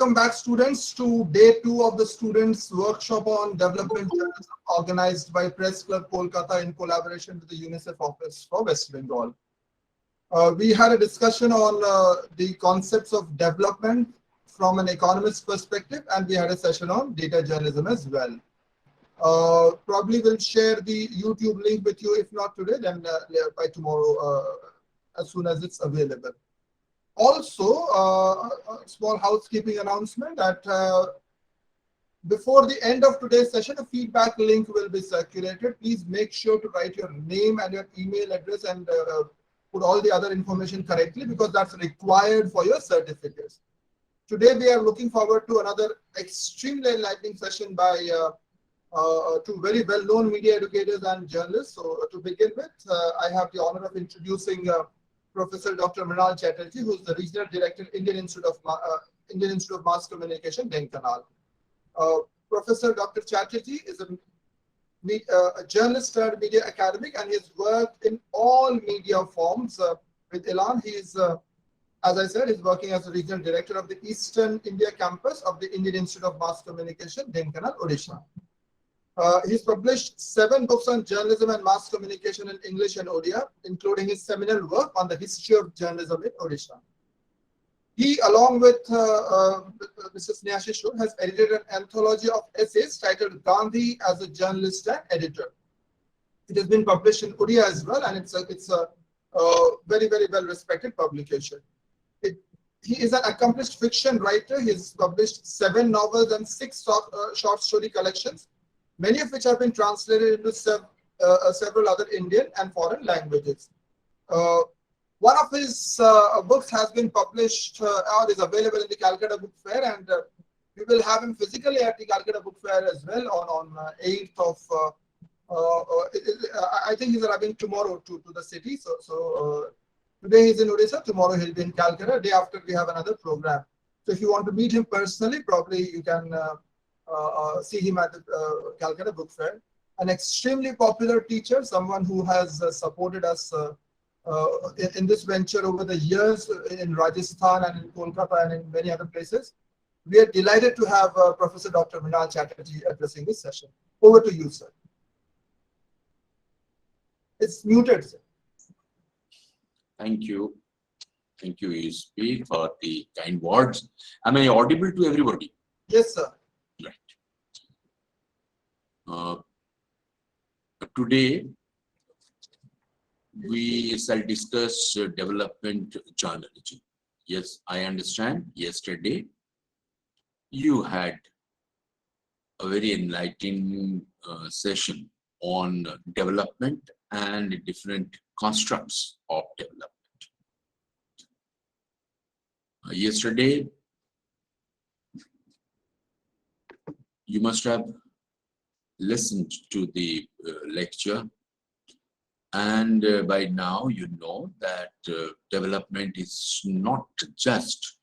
Welcome back, students, to day 2 of the students' workshop on development journalism organized by Press Club Kolkata in collaboration with the Unicef office for West Bengal. We had a discussion on the concepts of development from an economist perspective, and we had a session on data journalism as well. Probably will share the YouTube link with you, if not today, then by tomorrow, as soon as it's available. Also, a small housekeeping announcement that before the end of today's session, a feedback link will be circulated. Please make sure to write your name and your email address and put all the other information correctly, because that's required for your certificates. Today, we are looking forward to another extremely enlightening session by two very well-known media educators and journalists. So to begin with, I have the honor of introducing Professor Dr. Mrinal Chatterjee, who is the Regional Director, Indian Institute of Mass Communication, Dhenkanal. Professor Dr. Chatterjee is a journalist turned media academic, and he has worked in all media forms with Elan. He is, as I said, he's working as the Regional Director of the Eastern India campus of the Indian Institute of Mass Communication, Dhenkanal, Odisha. He's published 7 books on journalism and mass communication in English and Odia, including his seminal work on the history of journalism in Odisha. He, along with Mrs. Sneha, has edited an anthology of essays titled Gandhi as a Journalist and Editor. It has been published in Odia as well, and it's a very, very well-respected publication. He is an accomplished fiction writer. He has published 7 novels and 6 short story collections, many of which have been translated into several other Indian and foreign languages. One of his books has been published or is available in the Calcutta Book Fair, and we will have him physically at the Calcutta Book Fair as well on 8th of, I think he's arriving tomorrow to the city. So today he's in Odisha, tomorrow he'll be in Calcutta, day after we have another program. So if you want to meet him personally, probably you can see him at the Calcutta Book Fair. An extremely popular teacher, someone who has supported us in this venture over the years in Rajasthan and in Kolkata and in many other places. We are delighted to have Professor Dr. Mrinal Chatterjee addressing this session. Over to you, sir. It's muted, sir. Thank you. Thank you, ESP, for the kind words. Am I audible to everybody? Yes, sir. Right. Today, we shall discuss development journalism. Yes, I understand. Yesterday, you had a very enlightening session on development and different constructs of development. Yesterday, you must have listened to the lecture, and by now you know that development is not just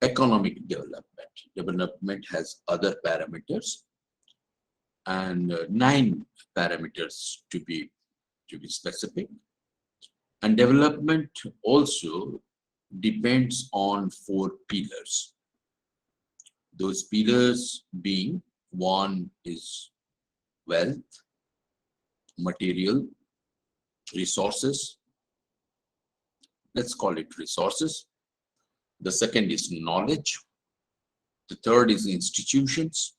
economic development. Development has other parameters, and 9 parameters to be specific. And development also depends on 4 pillars. Those pillars being, one is wealth, material, resources. Let's call it resources. The second is knowledge. The third is institutions.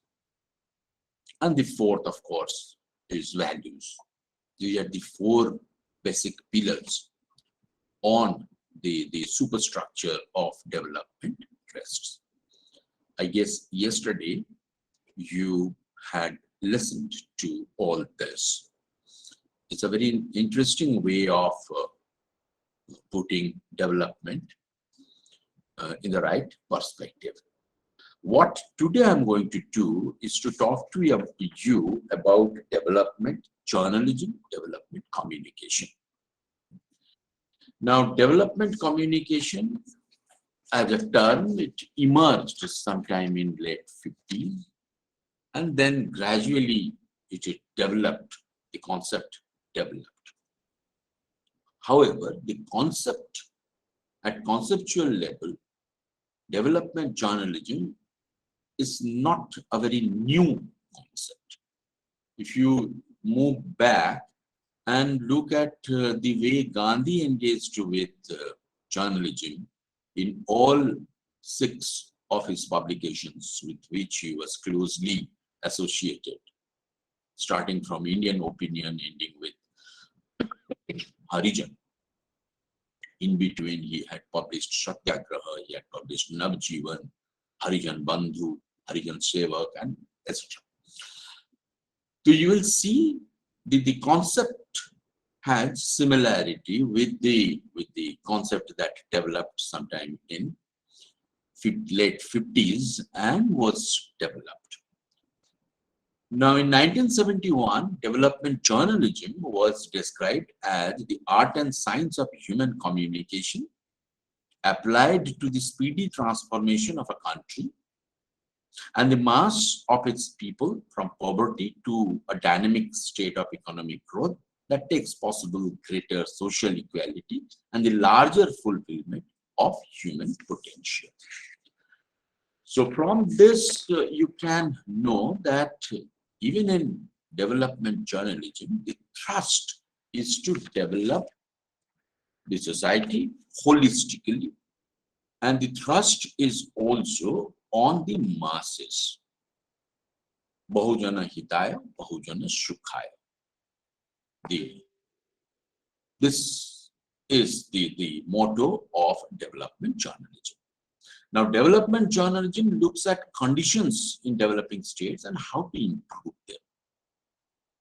And the fourth, of course, is values. These are the 4 basic pillars on the superstructure of development rests. I guess yesterday you had listened to all this. It's a very interesting way of putting development in the right perspective. What today I'm going to do is to talk to you about development journalism, development communication. Now, development communication as a term, it emerged sometime in late 50s, and then gradually it developed, the concept developed. However, the concept at conceptual level development journalism is not a very new concept. If you move back and look at the way Gandhi engaged with journalism in all 6 of his publications with which he was closely associated, starting from Indian Opinion, ending with Harijan. In between, he had published Satyagraha, he had published Navjivan, Harijan Bandhu, Harijan Sevak, and etc. So you will see the concept has similarity with the concept that developed sometime in late 50s and was developed. Now, in 1971, development journalism was described as the art and science of human communication applied to the speedy transformation of a country and the mass of its people from poverty to a dynamic state of economic growth that takes possible greater social equality and the larger fulfillment of human potential. So from this, you can know that even in development journalism, the thrust is to develop the society holistically, and the thrust is also on the masses. Bahujana Hitaya, Bahujana Sukhaya. This is the motto of development journalism. Now, development journalism looks at conditions in developing states and how to improve them.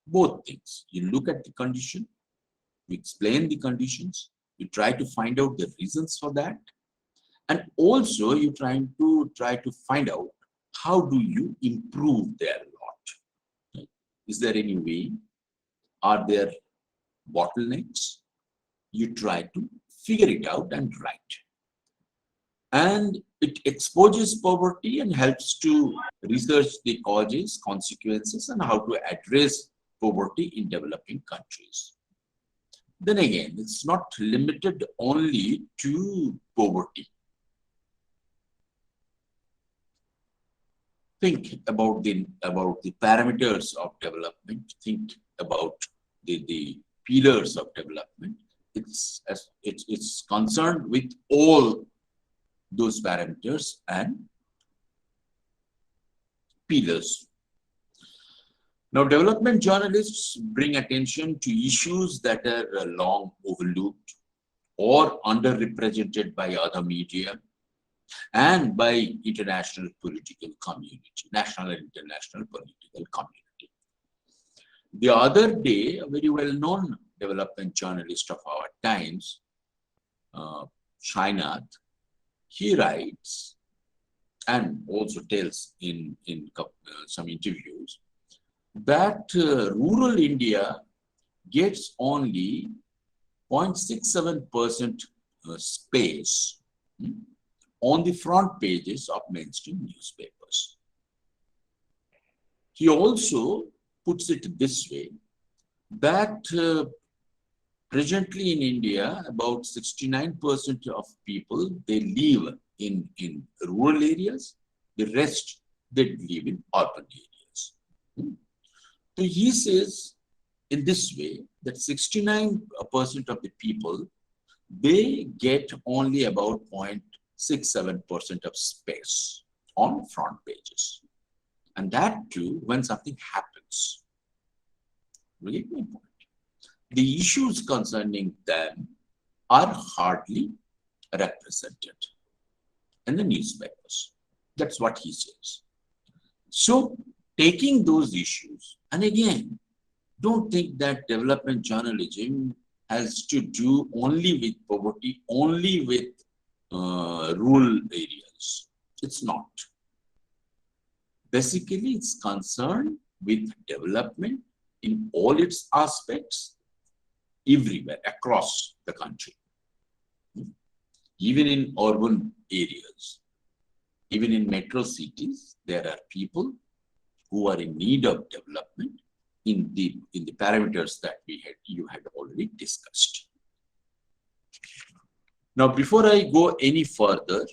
Both things. You look at the condition, you explain the conditions, you try to find out the reasons for that, and also you try to find out how do you improve their lot. Is there any way? Are there bottlenecks? You try to figure it out and write. And it exposes poverty and helps to research the causes, consequences, and how to address poverty in developing countries. Then again, it's not limited only to poverty. Think about the parameters of development. Think about the pillars of development. It's concerned with all those parameters and pillars. Now, development journalists bring attention to issues that are long overlooked or underrepresented by other media and by international political community, national and international political community. The other day, a very well-known development journalist of our times, Shainath, he writes and also tells in some interviews that rural India gets only 0.67% space on the front pages of mainstream newspapers. He also puts it this way, that presently in India, about 69% of people, they live in rural areas, the rest, they live in urban areas. So he says in this way that 69% of the people, they get only about 0.67% of space on front pages. And that too, when something happens. Really important. The issues concerning them are hardly represented in the newspapers. That's what he says. So, taking those issues, and again, don't think that development journalism has to do only with poverty, only with rural areas. It's not. Basically, it's concerned with development in all its aspects, everywhere, across the country. Even in urban areas, even in metro cities, there are people who are in need of development in the parameters that you had already discussed. Now, before I go any further,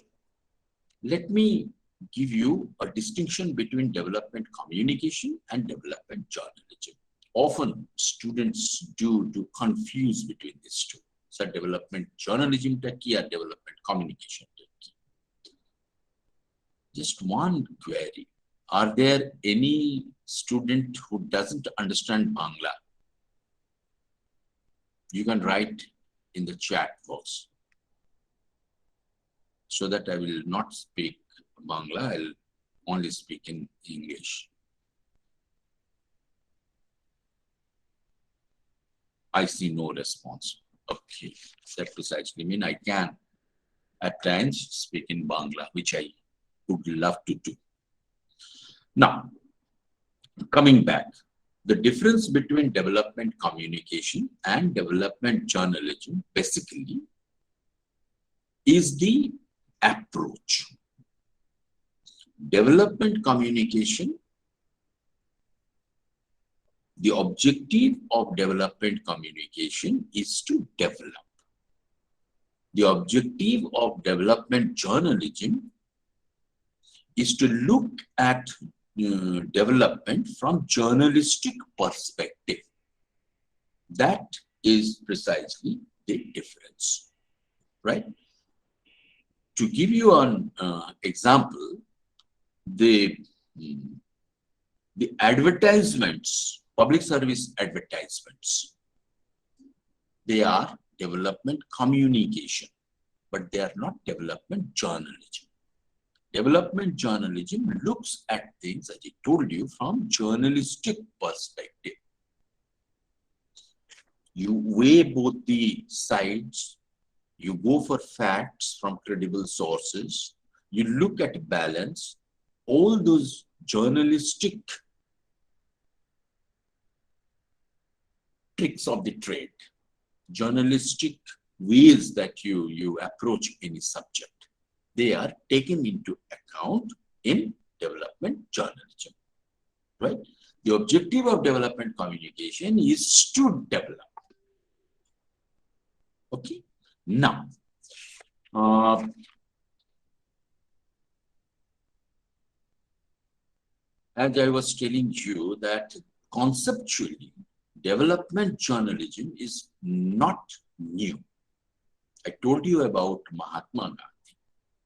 Let me give you a distinction between development communication and development journalism. Often students do confuse between these two. So development journalism ta ki or development communication ta ki. Just one query. Are there any student who doesn't understand Bangla? You can write in the chat box, so that I will not speak Bangla, I'll only speak in English. I see no response. Okay, that precisely means I can at times speak in Bangla, which I would love to do. Now, coming back, the difference between development communication and development journalism basically is the approach. Development communication, the objective of development communication is to develop. The objective of development journalism is to look at development from journalistic perspective. That is precisely the difference, right? To give you an example, the advertisements, public service advertisements, they are development communication, but they are not development journalism. Development journalism looks at things, as I told you, from journalistic perspective. You weigh both the sides, you go for facts from credible sources, you look at balance, all those journalistic tricks of the trade, journalistic ways that you approach any subject, they are taken into account in development journalism, right? The objective of development communication is to develop. Okay, now, as I was telling you that conceptually, development journalism is not new. I told you about Mahatma Gandhi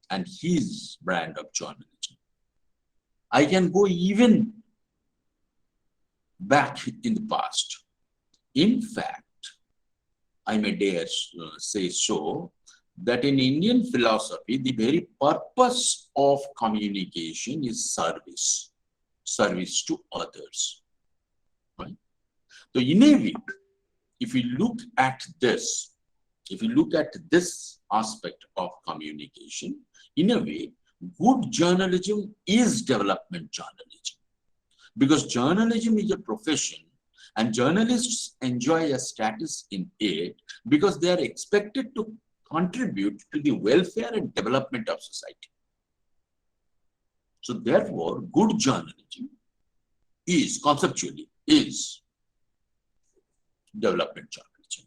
and his brand of journalism. I can go even back in the past. In fact, I may dare say so, that in Indian philosophy, the very purpose of communication is service, service to others, right? So in a way, if you look at this, aspect of communication, in a way, good journalism is development journalism. Because journalism is a profession and journalists enjoy a status in it because they are expected to contribute to the welfare and development of society. So therefore, good journalism is conceptually is development journalism.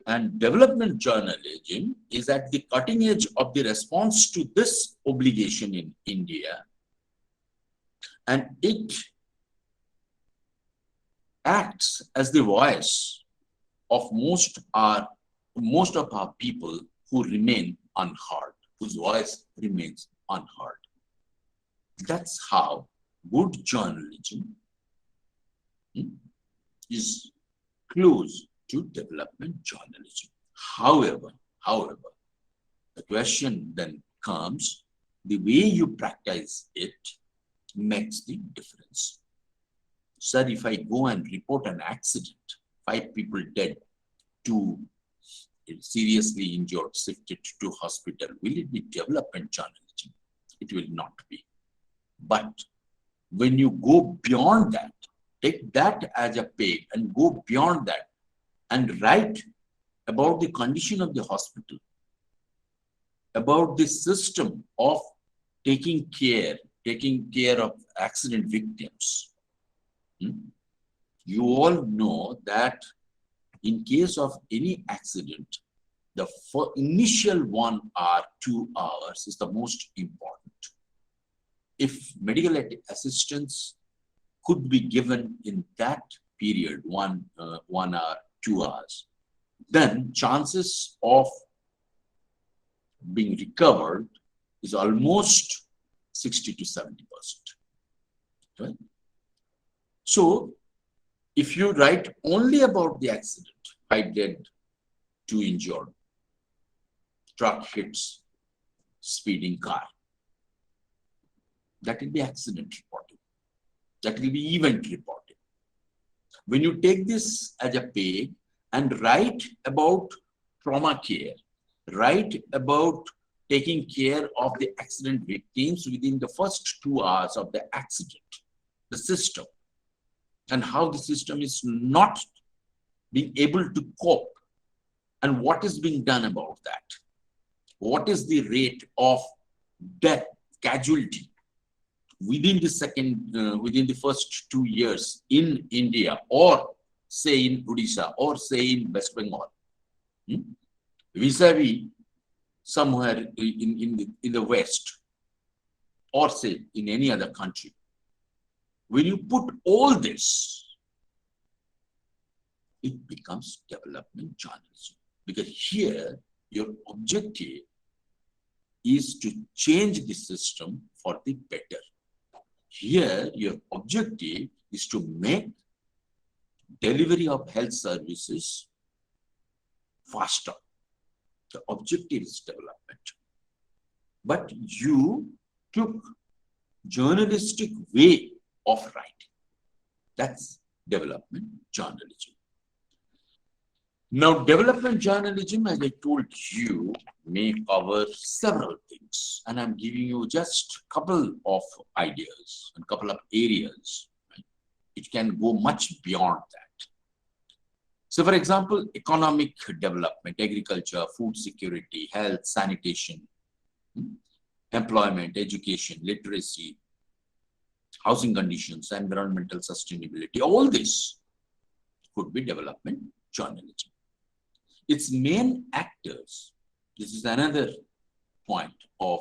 And development journalism is at the cutting edge of the response to this obligation in India. And it acts as the voice of most of our people who remain unheard, whose voice remains unheard. That's how good journalism is close to development journalism. However, the question then comes, the way you practice it makes the difference. Sir, if I go and report an accident, 5 people dead, 2 seriously injured, shifted to hospital, will it be development journalism? It will not be. But when you go beyond that, take that as a peg and go beyond that and write about the condition of the hospital, about the system of taking care of accident victims. You all know that in case of any accident, the initial 1 hour, 2 hours is the most important. If medical assistance could be given in that period, 1 hour, 2 hours, then chances of being recovered is almost 60 to 70%. Right? So, if you write only about the accident, 5 dead, 2 injured, truck hits speeding car, that will be accident reporting. That will be event reporting. When you take this as a page and write about trauma care, write about taking care of the accident victims within the first 2 hours of the accident, the system, and how the system is not being able to cope, and what is being done about that. What is the rate of death, casualty within the first 2 years in India, or say in Odisha, or say in West Bengal, vis-a-vis somewhere in the West, or say in any other country. When you put all this, it becomes development journalism. Because here, your objective is to change the system for the better. Here, your objective is to make delivery of health services faster. The objective is development. But you took journalistic way of writing. That's development journalism. Now, development journalism, as I told you, may cover several things. And I'm giving you just a couple of ideas and a couple of areas. Right? It can go much beyond that. So, for example, economic development, agriculture, food security, health, sanitation, employment, education, literacy, housing conditions, environmental sustainability, all this could be development journalism. Its main actors, this is another point of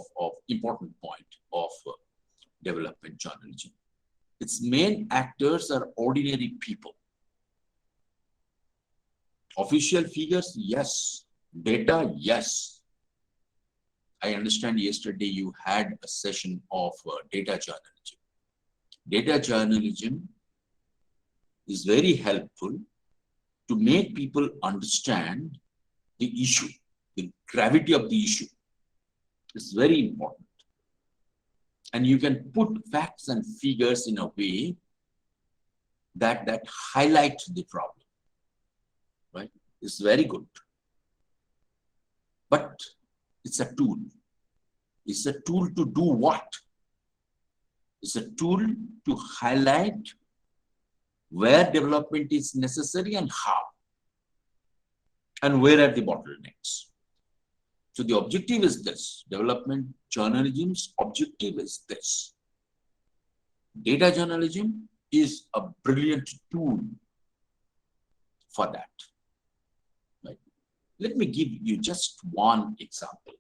important point of development journalism. Its main actors are ordinary people. Official figures, yes. Data, yes. I understand yesterday you had a session of data journalism. Data journalism is very helpful to make people understand the issue, the gravity of the issue. It's very important. And you can put facts and figures in a way that highlight the problem. Right? It's very good. But it's a tool. It's a tool to do what? It's a tool to highlight where development is necessary and how, and where are the bottlenecks. So the objective is this. Development journalism's objective is this. Data journalism is a brilliant tool for that. Right? Let me give you just one example.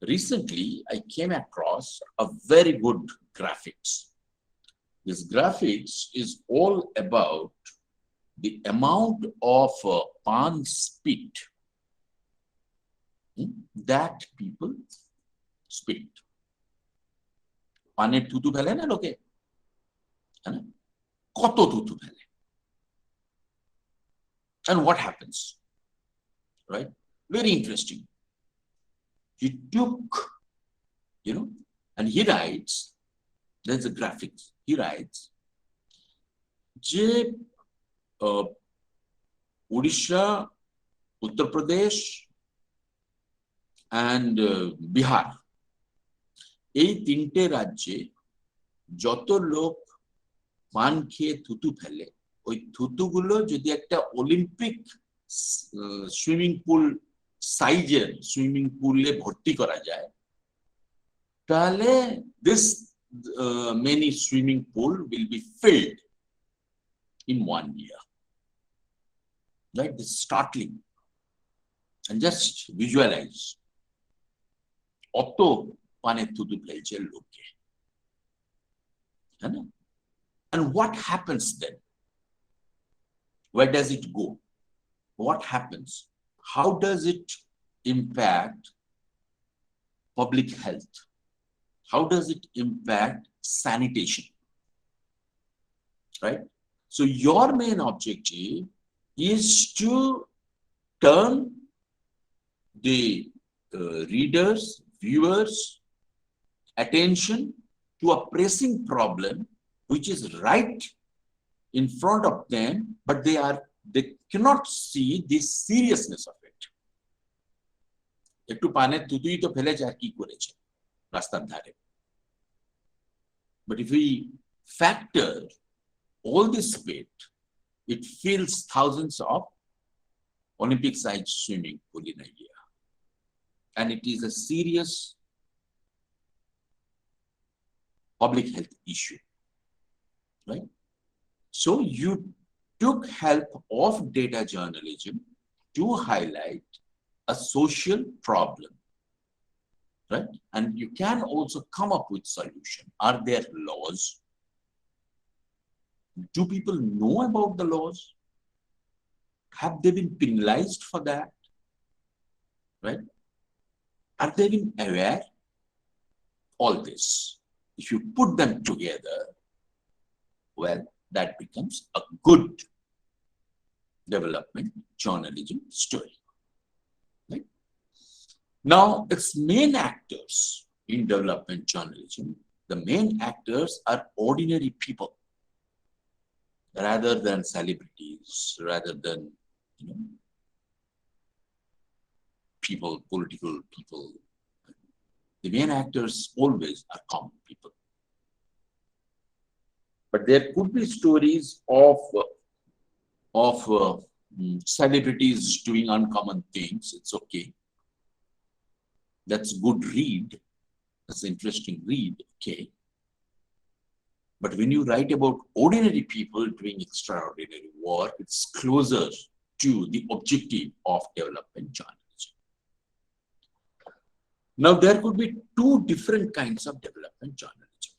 Recently, I came across a very good graphics. This graphics is all about the amount of pan spit that people spit. Pane tutu phele na loke? Koto tutu phele. And what happens? Right? Very interesting. He took, and he writes, there's a graphics. He writes, J. Odisha, Uttar Pradesh, and Bihar. এই তিনটে রাজ্যে যত লোক পান খেয়ে থুতু ফেলে, ওই থুতুগুলো যদি একটা অলিম্পিক সুইমিং পুল সাইজের সুইমিং পুলে ভর্তি করা যায়, তাহলে this many swimming pool will be filled in 1 year. Right? This is startling. And just visualize. অত পানে থুতু ফেলছে লোকে। And what happens then? Where does it go? What happens? How does it impact public health? How does it impact sanitation? Right? So your main objective is to turn the readers, viewers' attention to a pressing problem which is right in front of them, but they cannot see the seriousness of it. একটু পানে তুতুই তো ফেলেছে আর কি করেছে রাস্তার ধারে। But if we factor all this weight, it fills thousands of Olympic-sized swimming pool in a year. And it is a serious public health issue, right? So you took help of data journalism to highlight a social problem, right? And you can also come up with solution. Are there laws? Do people know about the laws? Have they been penalized for that? Right? Are they been aware? All this, if you put them together, well, that becomes a good development journalism story. Right? Now, its main actors in development journalism, the main actors are ordinary people, rather than celebrities, rather than people, political people. The main actors always are common people. But there could be stories of celebrities doing uncommon things. It's okay. That's good read. That's interesting read. Okay. But when you write about ordinary people doing extraordinary work, it's closer to the objective of development journalism. Now, there could be two different kinds of development journalism.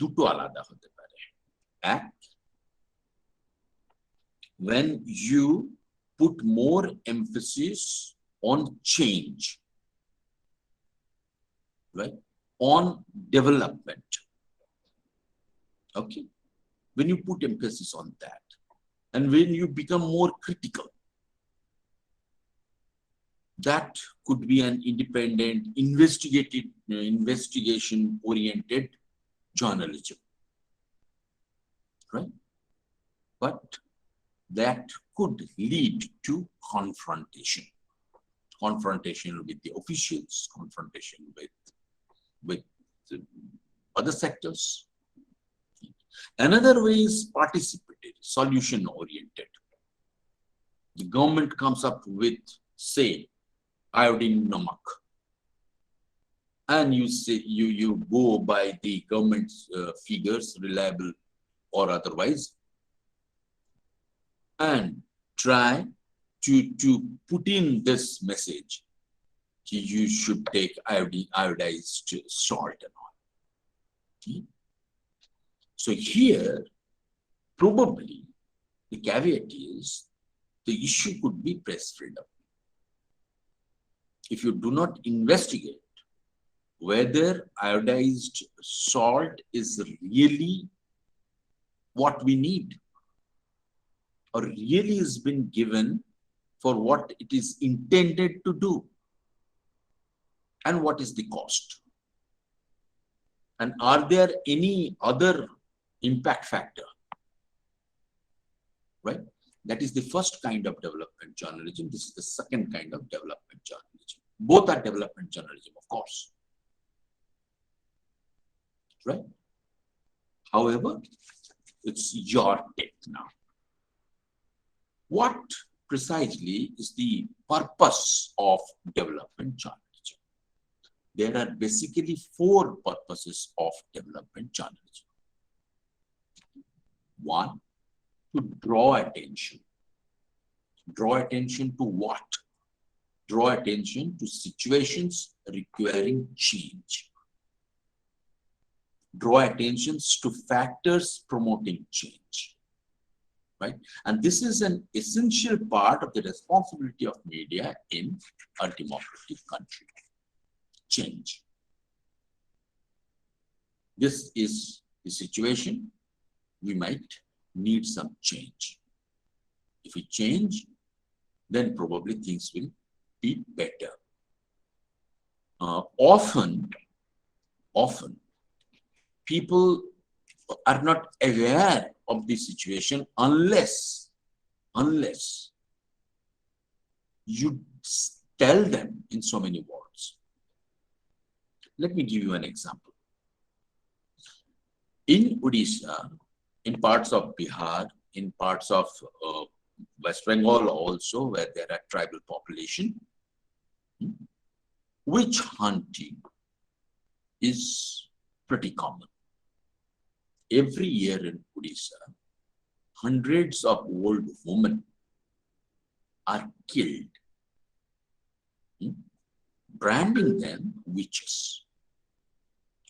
দুটো আলাদা হতে পারে। এক, when you put more emphasis on change, right? On development. Okay. When you put emphasis on that, and when you become more critical, that could be an independent, investigation-oriented journalism, right? But that could lead to confrontation. Confrontation with the officials, confrontation with other sectors. Another way is participatory, solution-oriented. The government comes up with, say, iodine namak, and you say you go by the government's figures, reliable or otherwise, and try to put in this message: you should take iodized salt and all. Okay? So here, probably the caveat is the issue could be press freedom. If you do not investigate whether iodized salt is really what we need, or really has been given for what it is intended to do, and what is the cost, and are there any other impact factor, right? That is the first kind of development journalism. This is the second kind of development journalism. Both are development journalism, of course, right? However, it's your take now. What precisely is the purpose of development journalism? There are basically four purposes of development journalism. One, to draw attention Draw attention to what? Draw attention to situations requiring change. Draw attention to factors promoting change. Right? And this is an essential part of the responsibility of media in a democratic country. Change. This is the situation. We might need some change. If we change, then probably things will be better. Often, people are not aware of the situation unless you tell them in so many words. Let me give you an example. In Odisha, in parts of Bihar, in parts of West Bengal also, where there are tribal population, witch hunting is pretty common. Every year in Odisha, hundreds of old women are killed, branding them witches.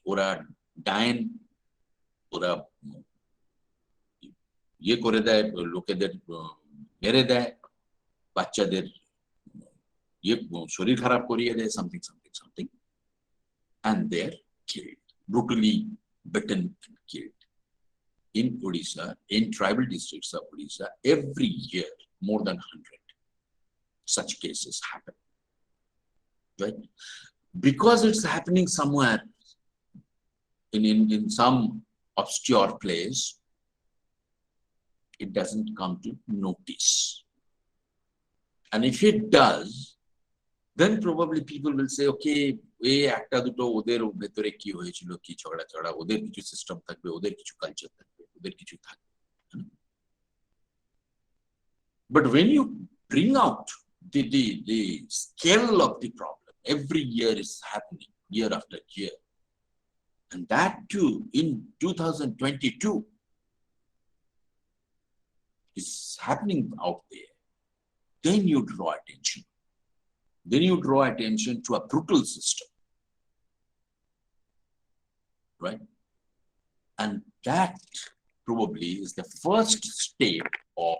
Ora dying, ora ye kore deয়, লোকেদের মেরে দেয়, বাচ্চাদের শরীর খারাপ করিয়ে দেয়, something, and they're killed, brutally beaten and killed. In Odisha, in tribal districts of Odisha, every year more than 100 such cases happen. Right? Because it's happening somewhere in some obscure place, it doesn't come to notice. And if it does, then probably people will say, okay, একটা দুটো ওদের ভেতরে কি হয়েছিল, কি ঝগড়া, ওদের কিছু সিস্টেম থাকবে, ওদের কিছু কালচার থাকবে, ওদের কিছু থাকবে. But when you bring out the scale of the problem, every year is happening, year after year, and that too in 2022 is happening out there, then you draw attention. Then you draw attention to a brutal system. Right? And that probably is the first step of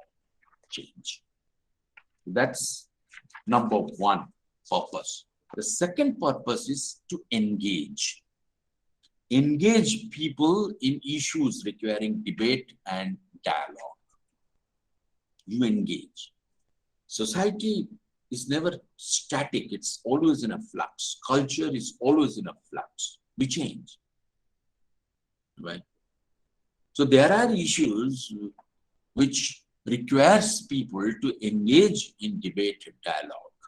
change. That's number one purpose. The second purpose is to engage. Engage people in issues requiring debate and dialogue. You engage. Society is never static, it's always in a flux. Culture is always in a flux. We change. Right? So there are issues which requires people to engage in debate and dialogue.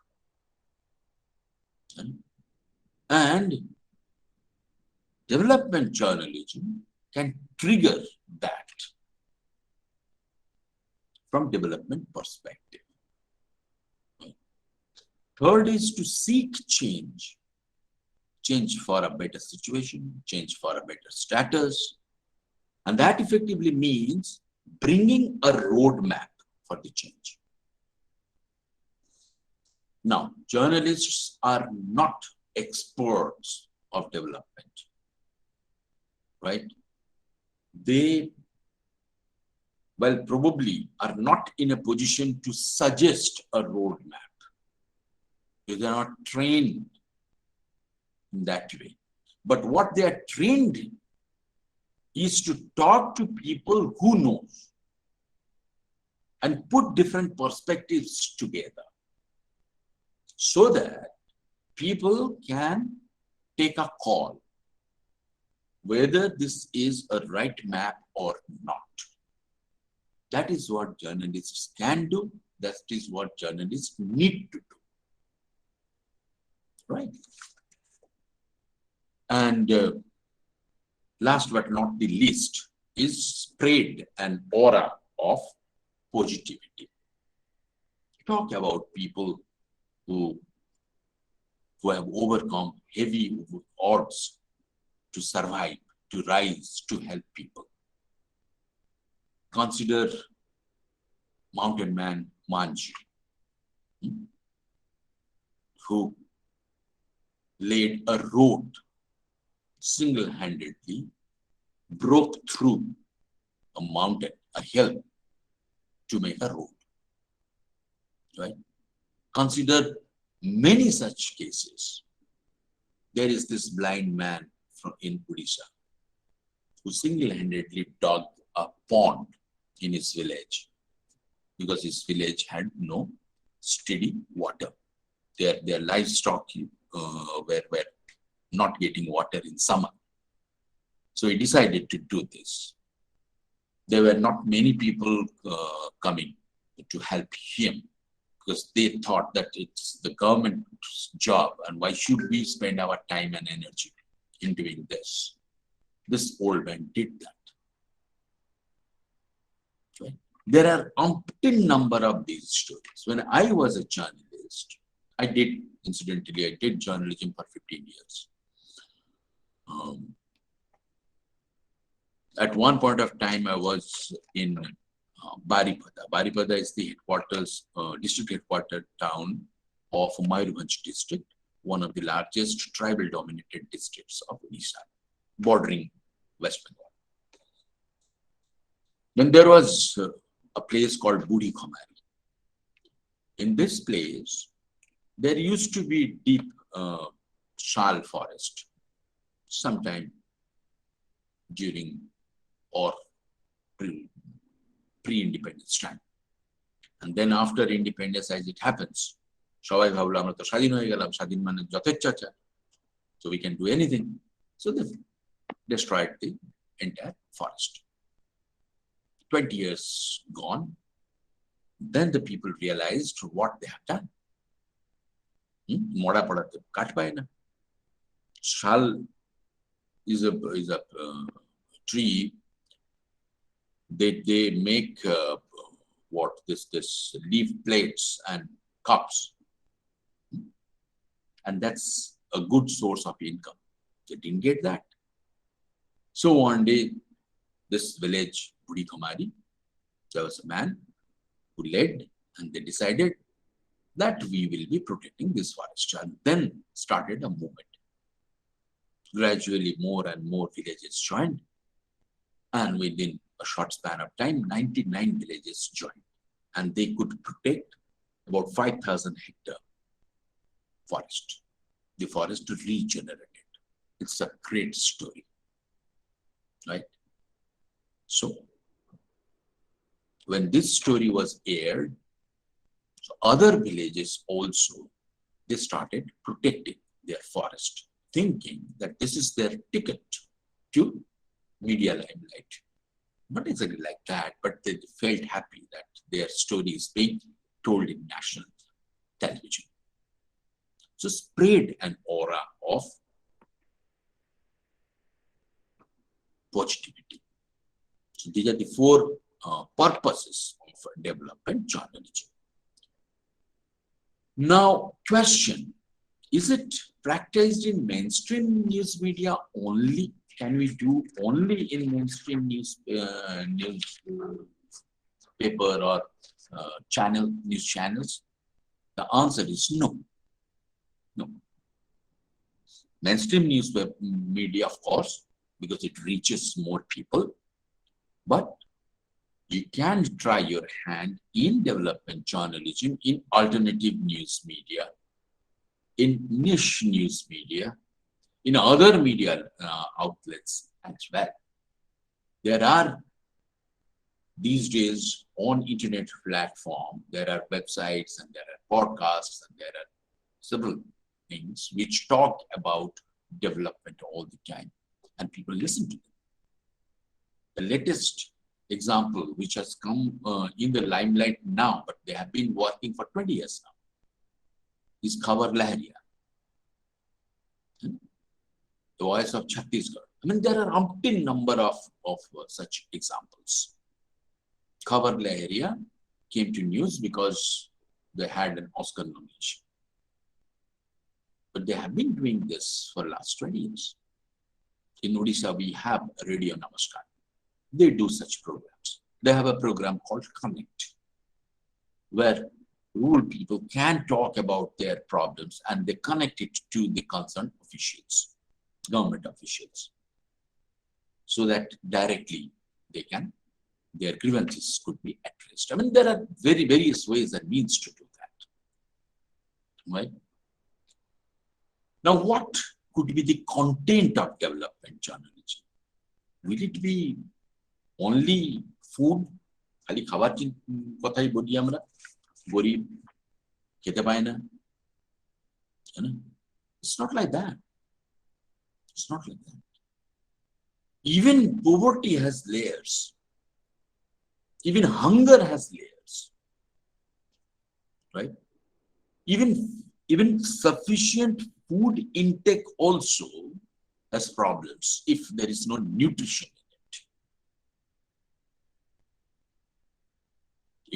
And development journalism can trigger that from development perspective. Third is to seek change. Change for a better situation, change for a better status. And that effectively means bringing a roadmap for the change. Now, journalists are not experts of development, right? They, well, probably are not in a position to suggest a roadmap. They are not trained in that way. But what they are trained in is to talk to people who know and put different perspectives together so that people can take a call whether this is a right map or not. That is what journalists can do. That is what journalists need to do. Right? And last but not the least is spread an aura of positivity. Talk about people who have overcome heavy odds to survive, to rise, to help people. Consider mountain man Manji, who laid a road single-handedly, broke through a mountain, a hill, to make a road. Right? Consider many such cases. There is this blind man in Odisha who single-handedly dug a pond in his village because his village had no steady water. Their livestock were not getting water in summer. So he decided to do this. There were not many people coming to help him because they thought that it's the government's job and why should we spend our time and energy in doing this? This old man did that. Right? There are umpteen number of these stories. When I was a journalist, I did journalism for 15 years. At one point of time, I was in Baripada. Baripada is the headquarters, district headquarters town of Mayurbhanj district, one of the largest tribal-dominated districts of Odisha, bordering West Bengal. Then there was a place called Budi Khamari. In this place, there used to be deep shal forest sometime during or pre-independence time. And then after independence, as it happens, so we can do anything. So they destroyed the entire forest. 20 years gone, then the people realized what they have done. Shal is a tree. They make this leaf plates and cups, and that's a good source of income. They didn't get that. So one day, this village, Budi Khamari, there was a man who led, and they decided that we will be protecting this forest, and then started a movement. Gradually, more and more villages joined, and within a short span of time, 99 villages joined, and they could protect about 5,000 hectare forest. The forest regenerated. It's a great story, right? So, when this story was aired, so other villages also, they started protecting their forest, thinking that this is their ticket to media limelight. Not exactly like that, but they felt happy that their story is being told in national television. So spread an aura of positivity. So these are the four purposes of development journalism. Now, question, is it practiced in mainstream news media only? Can we do only in mainstream news paper or news channels? The answer is no. No. Mainstream news media, of course, because it reaches more people, but you can try your hand in development journalism, in alternative news media, in niche news media, in other media outlets as well. There are these days on internet platform, there are websites and there are podcasts and there are several things which talk about development all the time, and people listen to them. The latest example which has come in the limelight now, but they have been working for 20 years now, is Khabar Lahariya, the voice of Chhattisgarh. I mean, there are umpteen number of such examples. Khabar Lahariya came to news because they had an Oscar nomination. But they have been doing this for the last 20 years. In Odisha, we have Radio Namaskar. They do such programs. They have a program called Connect, where rural people can talk about their problems and they connect it to the concerned officials, government officials, so that directly their grievances could be addressed. I mean, there are various ways and means to do that, right? Now, what could be the content of development journalism? Will it be only food? খালি খাবার কথাই বলি আমরা, গরিব খেতে পায় না। It's not like that. It's not like that. Even poverty has layers. Even hunger has layers, right? Even sufficient food intake also has problems if there is no nutrition in it.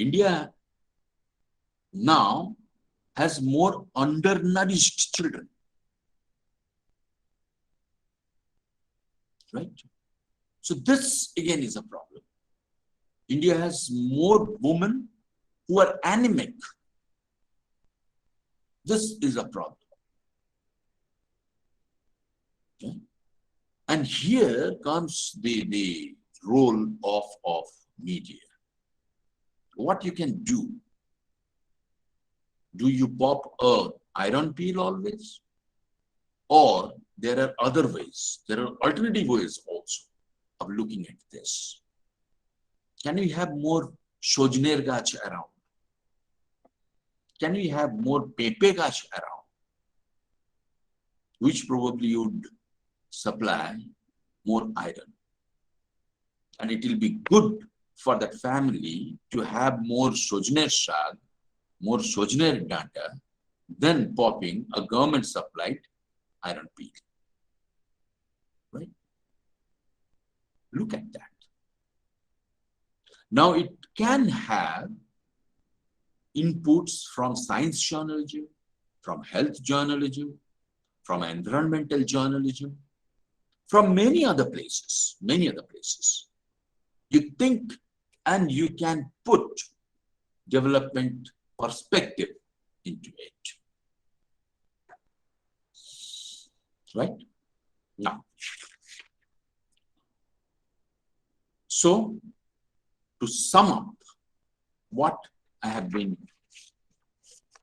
India now has more undernourished children, right? So this again is a problem. India has more women who are anemic. This is a problem. Okay? And here comes the role of media. What you can do? Do you pop a iron peel always? Or there are other ways, there are alternative ways also of looking at this. Can we have more Shojner gach around? Can we have more Pepe gach around? Which probably would supply more iron. And it will be good for that family to have more Shojner shag, more Shojner data than popping a government supplied iron peel. Right? Look at that. Now it can have inputs from science journalism, from health journalism, from environmental journalism, from many other places, You think and you can put development perspective into it. Right? Now, so to sum up what I have been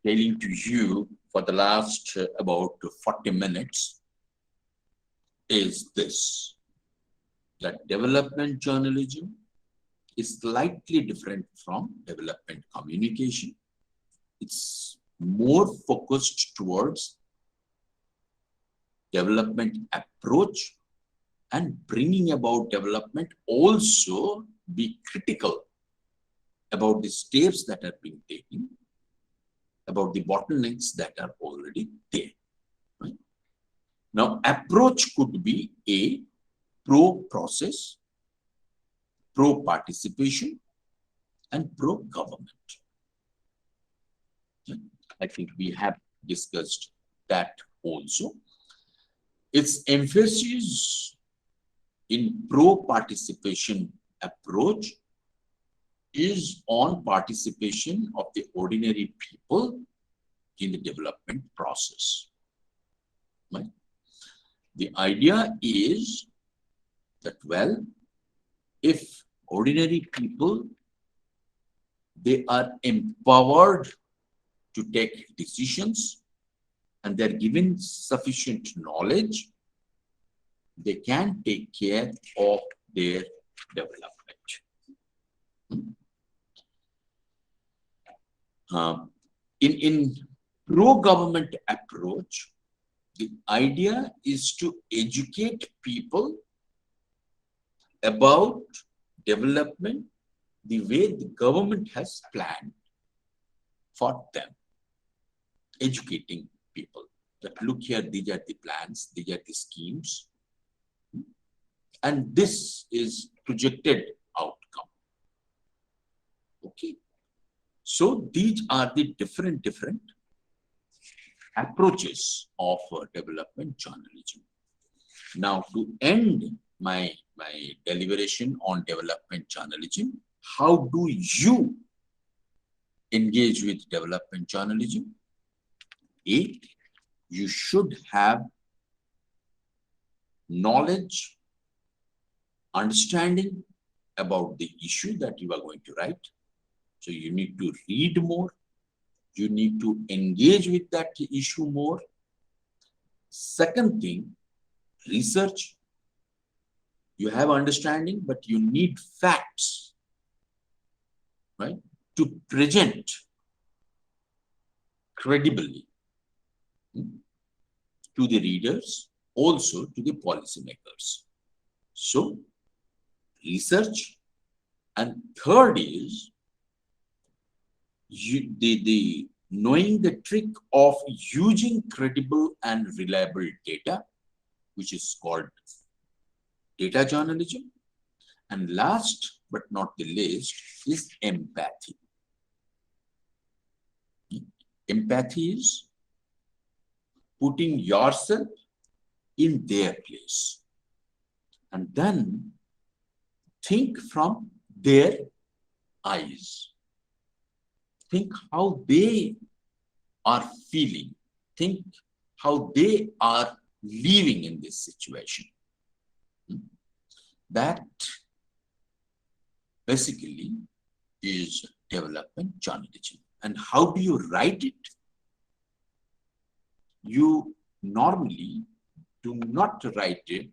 telling to you for the last about 40 minutes is this, that development journalism is slightly different from development communication. It's more focused towards development approach and bringing about development, also be critical about the steps that are being taken, about the bottlenecks that are already there. Right? Now, approach could be a pro-process, pro-participation, and pro-government. I think we have discussed that also. Its emphasis in pro-participation approach is on participation of the ordinary people in the development process. Right? The idea is that, well, if ordinary people, they are empowered to take decisions and they're given sufficient knowledge, they can take care of their development. In pro-government approach, the idea is to educate people about development the way the government has planned for them. Educating people that look here, these are the plans, these are the schemes, and this is projected outcome. Okay. So these are the different approaches of development journalism. Now, to end my deliberation on development journalism, how do you engage with development journalism? A, you should have knowledge, understanding about the issue that you are going to write. So you need to read more. You need to engage with that issue more. Second thing, research. You have understanding, but you need facts, right, to present credibly to the readers, also to the policymakers. So, research. And third is the knowing the trick of using credible and reliable data, which is called data journalism. And last but not the least is empathy. Empathy is putting yourself in their place and then think from their eyes. Think how they are feeling. Think how they are living in this situation. That basically is development journalism. And how do you write it? You normally do not write it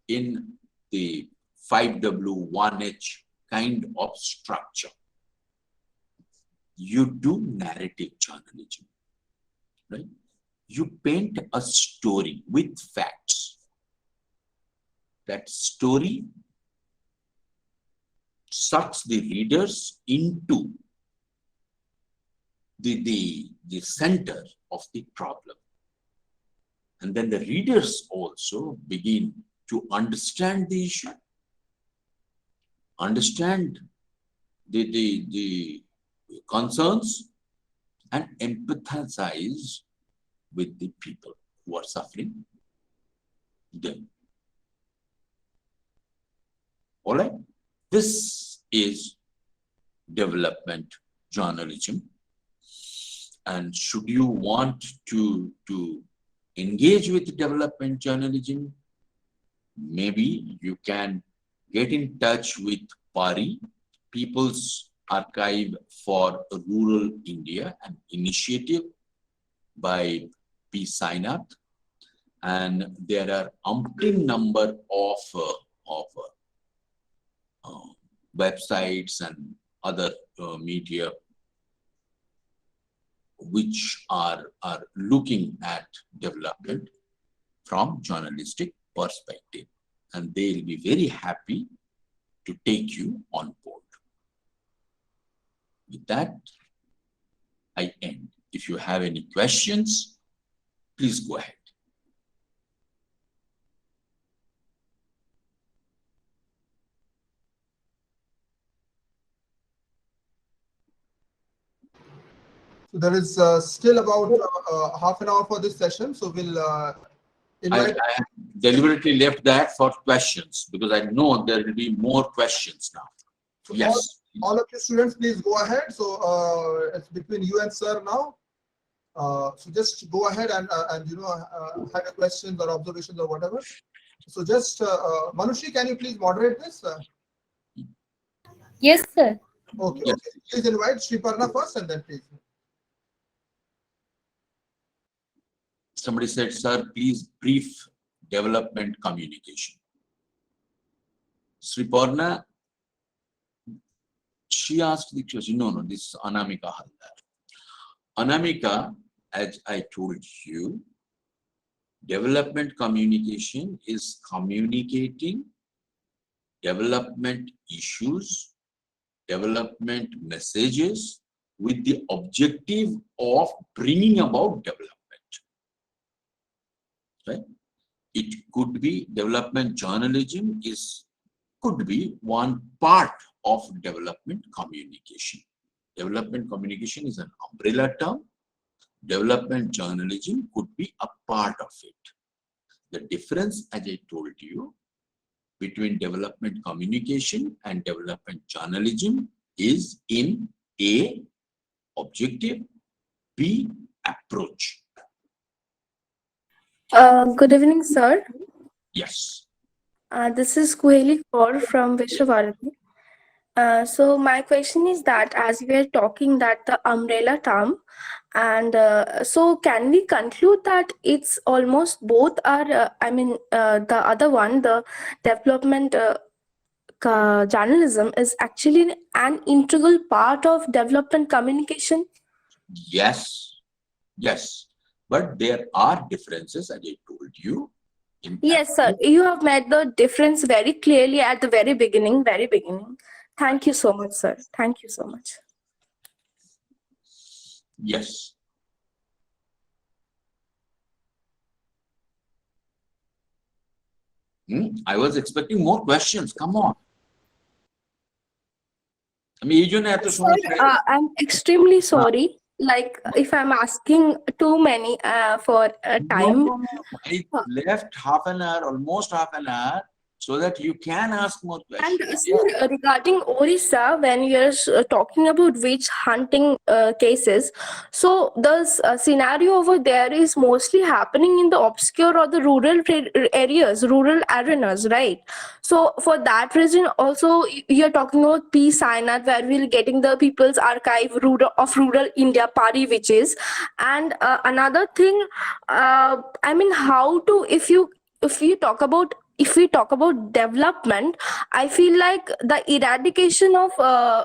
in the 5W1H kind of structure. You do narrative journalism, right? You paint a story with facts. That story sucks the readers into the center of the problem. And then the readers also begin to understand the issue, understand the concerns, and empathize with the people who are suffering them. All right? This is development journalism. And should you want to engage with development journalism, maybe you can get in touch with PARI, People's Archive for Rural India, an initiative by P. Sainath. And there are umpteen number of websites and other media which are looking at development from journalistic perspective, and they'll be very happy to take you on board. With that, I end. If you have any questions, please go ahead. So there is still about half an hour for this session. So we'll invite. I have deliberately left that for questions because I know there will be more questions now. So Yes. All of you students, please go ahead. So it's between you and sir now. So just go ahead and have your questions or observations or whatever. So just Manushi, can you please moderate this? Yes, sir. Okay. Yes. Okay. Please invite Sriparna first, and then please. Somebody said, sir, please brief development communication. Sriparna, she asked the question. No, this is Anamika Haldar. Anamika, as I told you, development communication is communicating development issues, development messages with the objective of bringing about development. Right? It could be development journalism could be one part of development communication. Development communication is an umbrella term. Development journalism could be a part of it. The difference, as I told you, between development communication and development journalism is in A, objective. B, approach. Good evening, sir. Yes. This is Kuheli Kaur from Vishwavarati. So my question is that as we are talking that the umbrella term, and so can we conclude that it's almost both are, the other one, the development journalism is actually an integral part of development communication? Yes. Yes. But there are differences, as I told you. Yes, sir. You have made the difference very clearly at the very beginning, very beginning. Thank you so much, sir. Thank you so much. Yes. I was expecting more questions. Come on. I mean, Sir, I'm extremely sorry. Like, if I'm asking too many for time. No. I left half an hour, almost half an hour, so that you can ask more And questions. sir, regarding Orissa, when you're talking about witch hunting cases, so the scenario over there is mostly happening in the obscure or the rural areas, rural arenas, right? So for that reason, also you're talking about P. Sainath, where we're getting the People's Archive of Rural India, Pari witches, and another thing, I mean, how to if we talk about development, I feel like the eradication of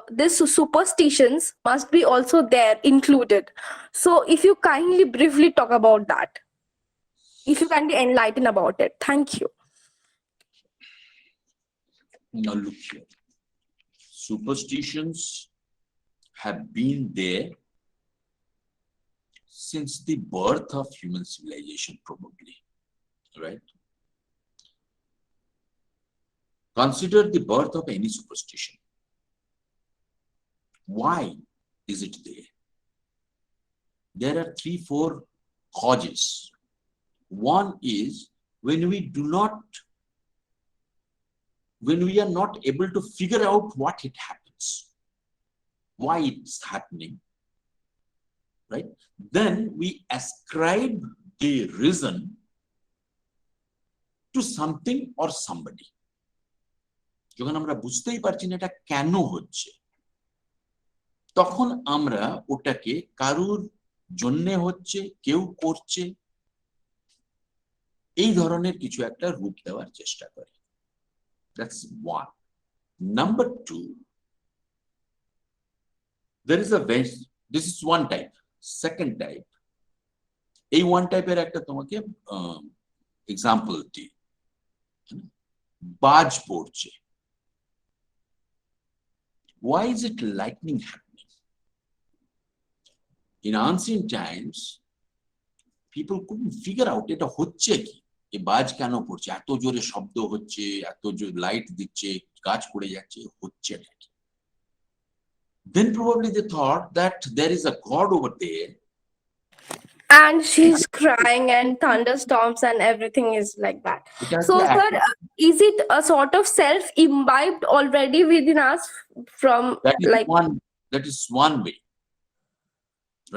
this superstitions must be also there included. So if you kindly briefly talk about that, if you kindly enlighten about it. Thank you. Now look here. Superstitions have been there since the birth of human civilization, probably, right? Consider the birth of any superstition. Why is it there? There are 3-4 causes. One is when we are not able to figure out what it happens, why it's happening, right? Then we ascribe the reason to something or somebody. যখন আমরা বুঝতেই পারছি না এটা কেন হচ্ছে, তখন আমরা ওটাকে কারুর জন্য হচ্ছে, কেউ করছে, এই ধরনের কিছু একটা রূপ দেওয়ার চেষ্টা করি। That's one. Number two, this is one type. Second type, এই one টাইপের একটা তোমাকে এক্সাম্পল দিই। বাজ পড়ছে। Why is it lightning happening? In ancient times, people couldn't figure out এটা হচ্ছে কি, এই বাজ কেন পড়ছে, এত জোরে শব্দ হচ্ছে, এত জোরে লাইট দিচ্ছে, গাছ পড়ে যাচ্ছে, হচ্ছে কি? Then probably they thought that there is a god over there. And she's crying and thunderstorms and everything is like that. So, sir, is it a sort of self-imbibed already within us from that is one way,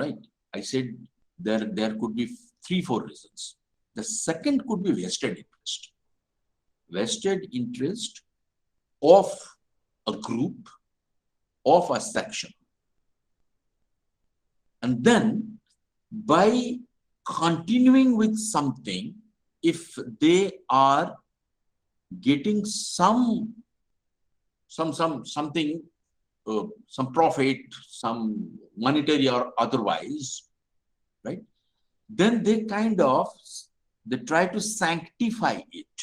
right? I said there could be 3-4 reasons. The second could be vested interest of a group, of a section, and then by continuing with something, if they are getting something, some profit, some monetary or otherwise, right? Then they try to sanctify it.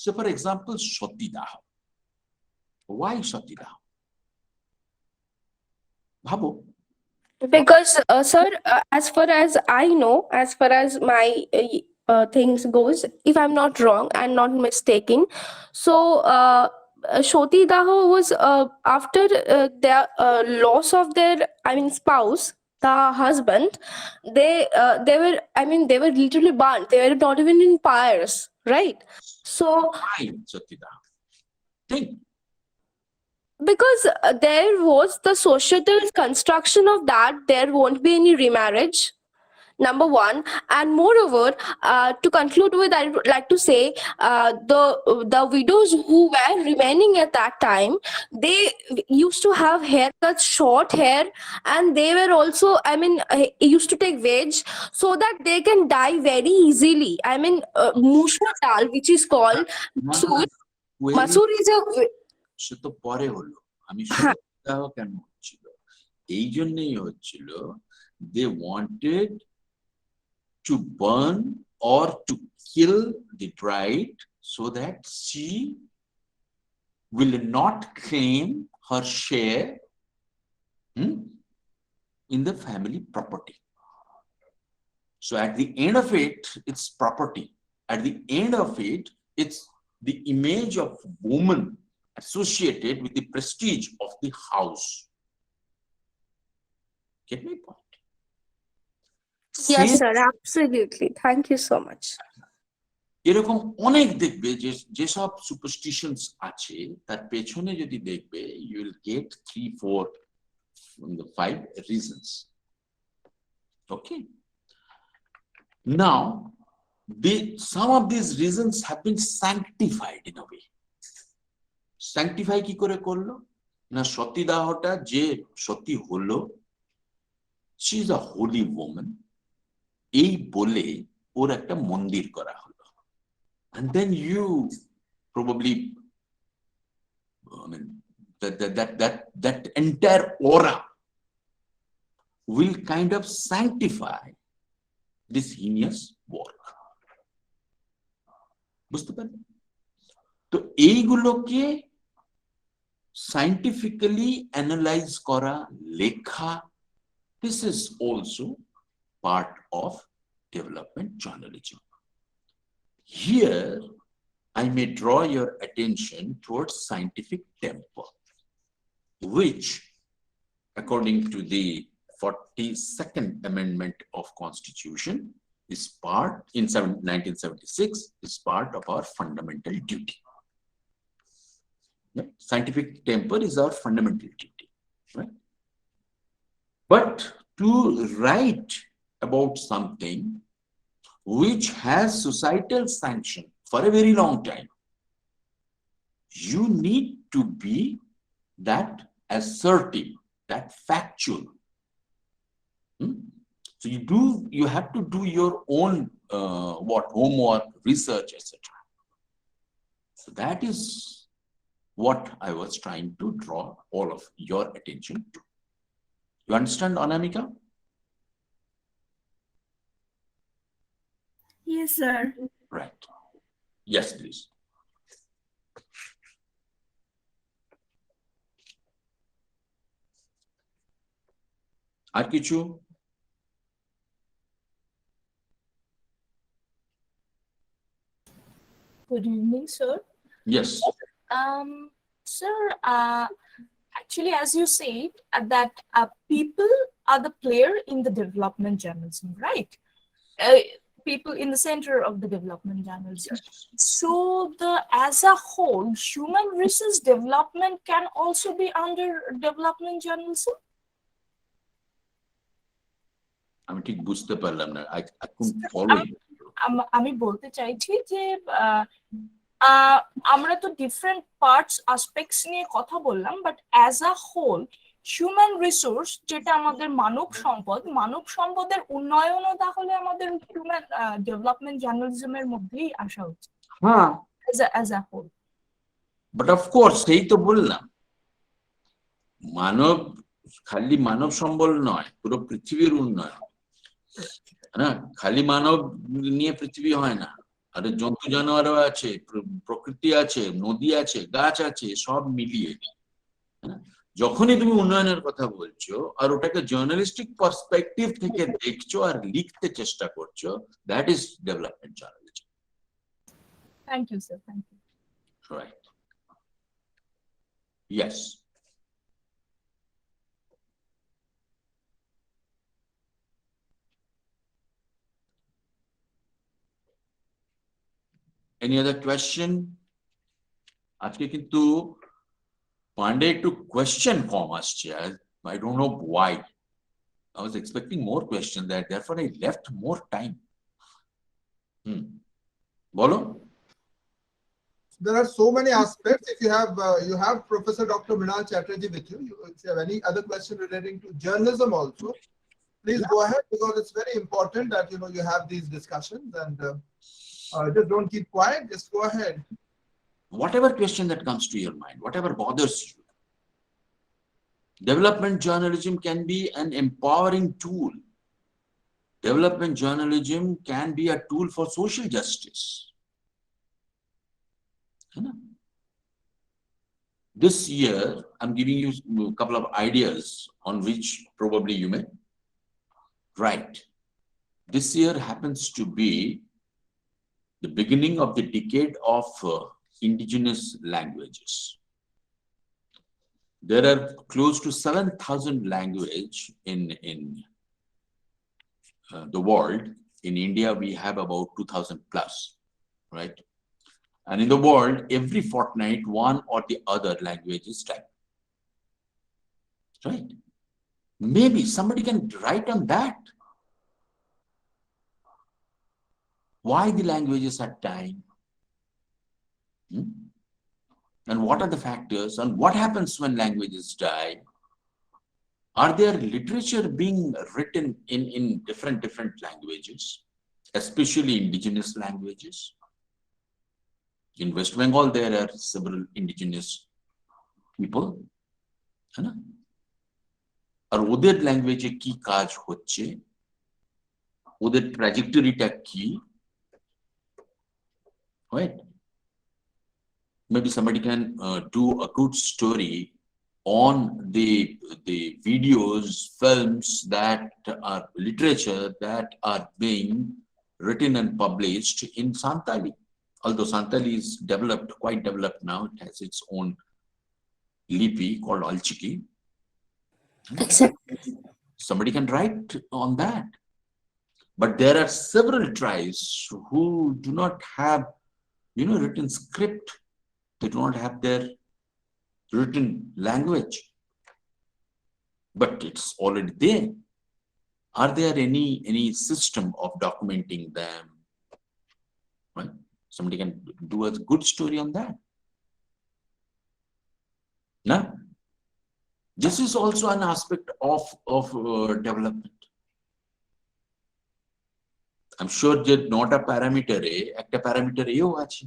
So, for example, Shatidaha. Why Shatidaha? Bhabo. Because, sir, as far as I know, as far as my things goes, if I'm not wrong and not mistaken, so Shoti Daho was after their loss of their, spouse, the husband. They were literally burnt. They were not even in pyres, right? So why Shoti Daho? Think. because there was the societal construction of that there won't be any remarriage, number one. And moreover, to conclude with, I would like to say, the widows who were remaining at that time, they used to have haircuts, short hair, and they were also, I mean, used to take veg so that they can die very easily. I mean, mushra dal, which is called না, না, masoor. query Masoor is a সে তো পরে হলো, আমি হ্যাঁ, সপ্তাহ কেন হচ্ছিল, এই জন্যই হচ্ছিল, they wanted to burn or to kill the bride so that she will not claim her share in the family property. So at the end of it, it's property. At the end of it, it's the image of woman associated with the prestige of the house. Get my point? yes, Same sir, absolutely. Thank you so much. এরকম অনেক দেখবে যে যেসব superstitions আছে তার পেছনে যদি দেখবে, you will get 3-4 from the 5 reasons. Okay. Now, some of these reasons have been sanctified in a way. Sanctify কি করে করলো না, সতীদাহটা যে সতী হলো, she is a holy woman, এই বলে ওর একটা মন্দির করা হলো। And then you probably, I mean, that entire aura will kind of sanctify this heinous work. বুঝতে পারলেন? তো এইগুলোকে scientifically analyze করা, লেখা, this is also part of development journalism. Here, I may draw your attention towards scientific temper, which, according to the 42nd Amendment of Constitution, is part, in 1976, is part of our fundamental duty. Yeah? Scientific temper is our fundamental duty, right? But to write about something which has societal sanction for a very long time, you need to be that assertive, that factual. So you have to do your own homework, research, etc. So that is what I was trying to draw all of your attention to. You understand, Anamika? Yes, sir. Right. Yes, please. আর কিছু? Good evening, sir. Yes. Sir, actually, as you said, that people are the player in the development journalism, right? People in the center of the development journalism. So, as a whole, human resource development can also be under development journalism. আমি ঠিক বুঝতে পারলাম না, I couldn't follow you. আমি বলতে চাইছি যে আমরা তো ডিফারেন্ট পার্টস অ্যাসপেক্টস নিয়ে কথা বললাম, but as a whole human resource যেটা আমাদের মানব সম্পদের উন্নয়নও তাহলে আমাদের হিউম্যান ডেভেলপমেন্ট জার্নালিজমের মধ্যেই আসা উচিত। হ্যাঁ, as a whole. But of course, সেই তো বললাম, খালি মানব সম্বল নয়, পুরো পৃথিবীর উন্নয়ন। না, খালি মানব নিয়ে পৃথিবী হয় না, আরে জন্তু জানোয়ারও আছে, প্রকৃতি আছে, নদী আছে, গাছ আছে, সব মিলিয়ে। যখনই তুমি উন্নয়নের কথা বলছো আর ওটাকে জার্নালিস্টিক পার্সপেক্টিভ থেকে দেখছো আর লিখতে চেষ্টা করছো, that is development journalism. Thank you sir, thank you. Right, yes. Any other question? আজকে কিন্তু Monday to question commas, I don't know why. I was expecting more questions that, therefore I left more time. Bolo? There are so many aspects. If you have Professor Dr. Mrinal Chatterjee with you, if you have any other question relating to journalism also, please go ahead, because it's very important that you have these discussions, and just don't keep quiet. Just go ahead. Whatever question that comes to your mind, whatever bothers you. Development journalism can be an empowering tool. Development journalism can be a tool for social justice. This year, I'm giving you a couple of ideas on which probably you may write. This year happens to be the beginning of the decade of indigenous languages. There are close to 7,000 languages in the world. In India, we have about 2,000 plus, right? And in the world, every fortnight, one or the other language is typed, right? Maybe somebody can write on that. Why the languages are dying? And what are the factors, and what happens when languages die? Are there literature being written in different languages, especially indigenous languages? In West Bengal, there are several indigenous people. আর ওদের ল্যাঙ্গুয়েজে কি কাজ হচ্ছে, ওদের ট্র্যাজেক্টরিটা কি, right? Maybe somebody can do a good story on the videos, films that are literature that are being written and published in Santali. Although Santali is quite developed now, it has its own lipi called Alchiki. Exactly. Somebody can write on that. But there are several tribes who do not have, written script. They do not have their written language, but it's already there. Are there any system of documenting them? Right? Somebody can do a good story on that. Now, this is also an aspect of development. I'm sure that not a parameter A, একটা parameter A ও আছে।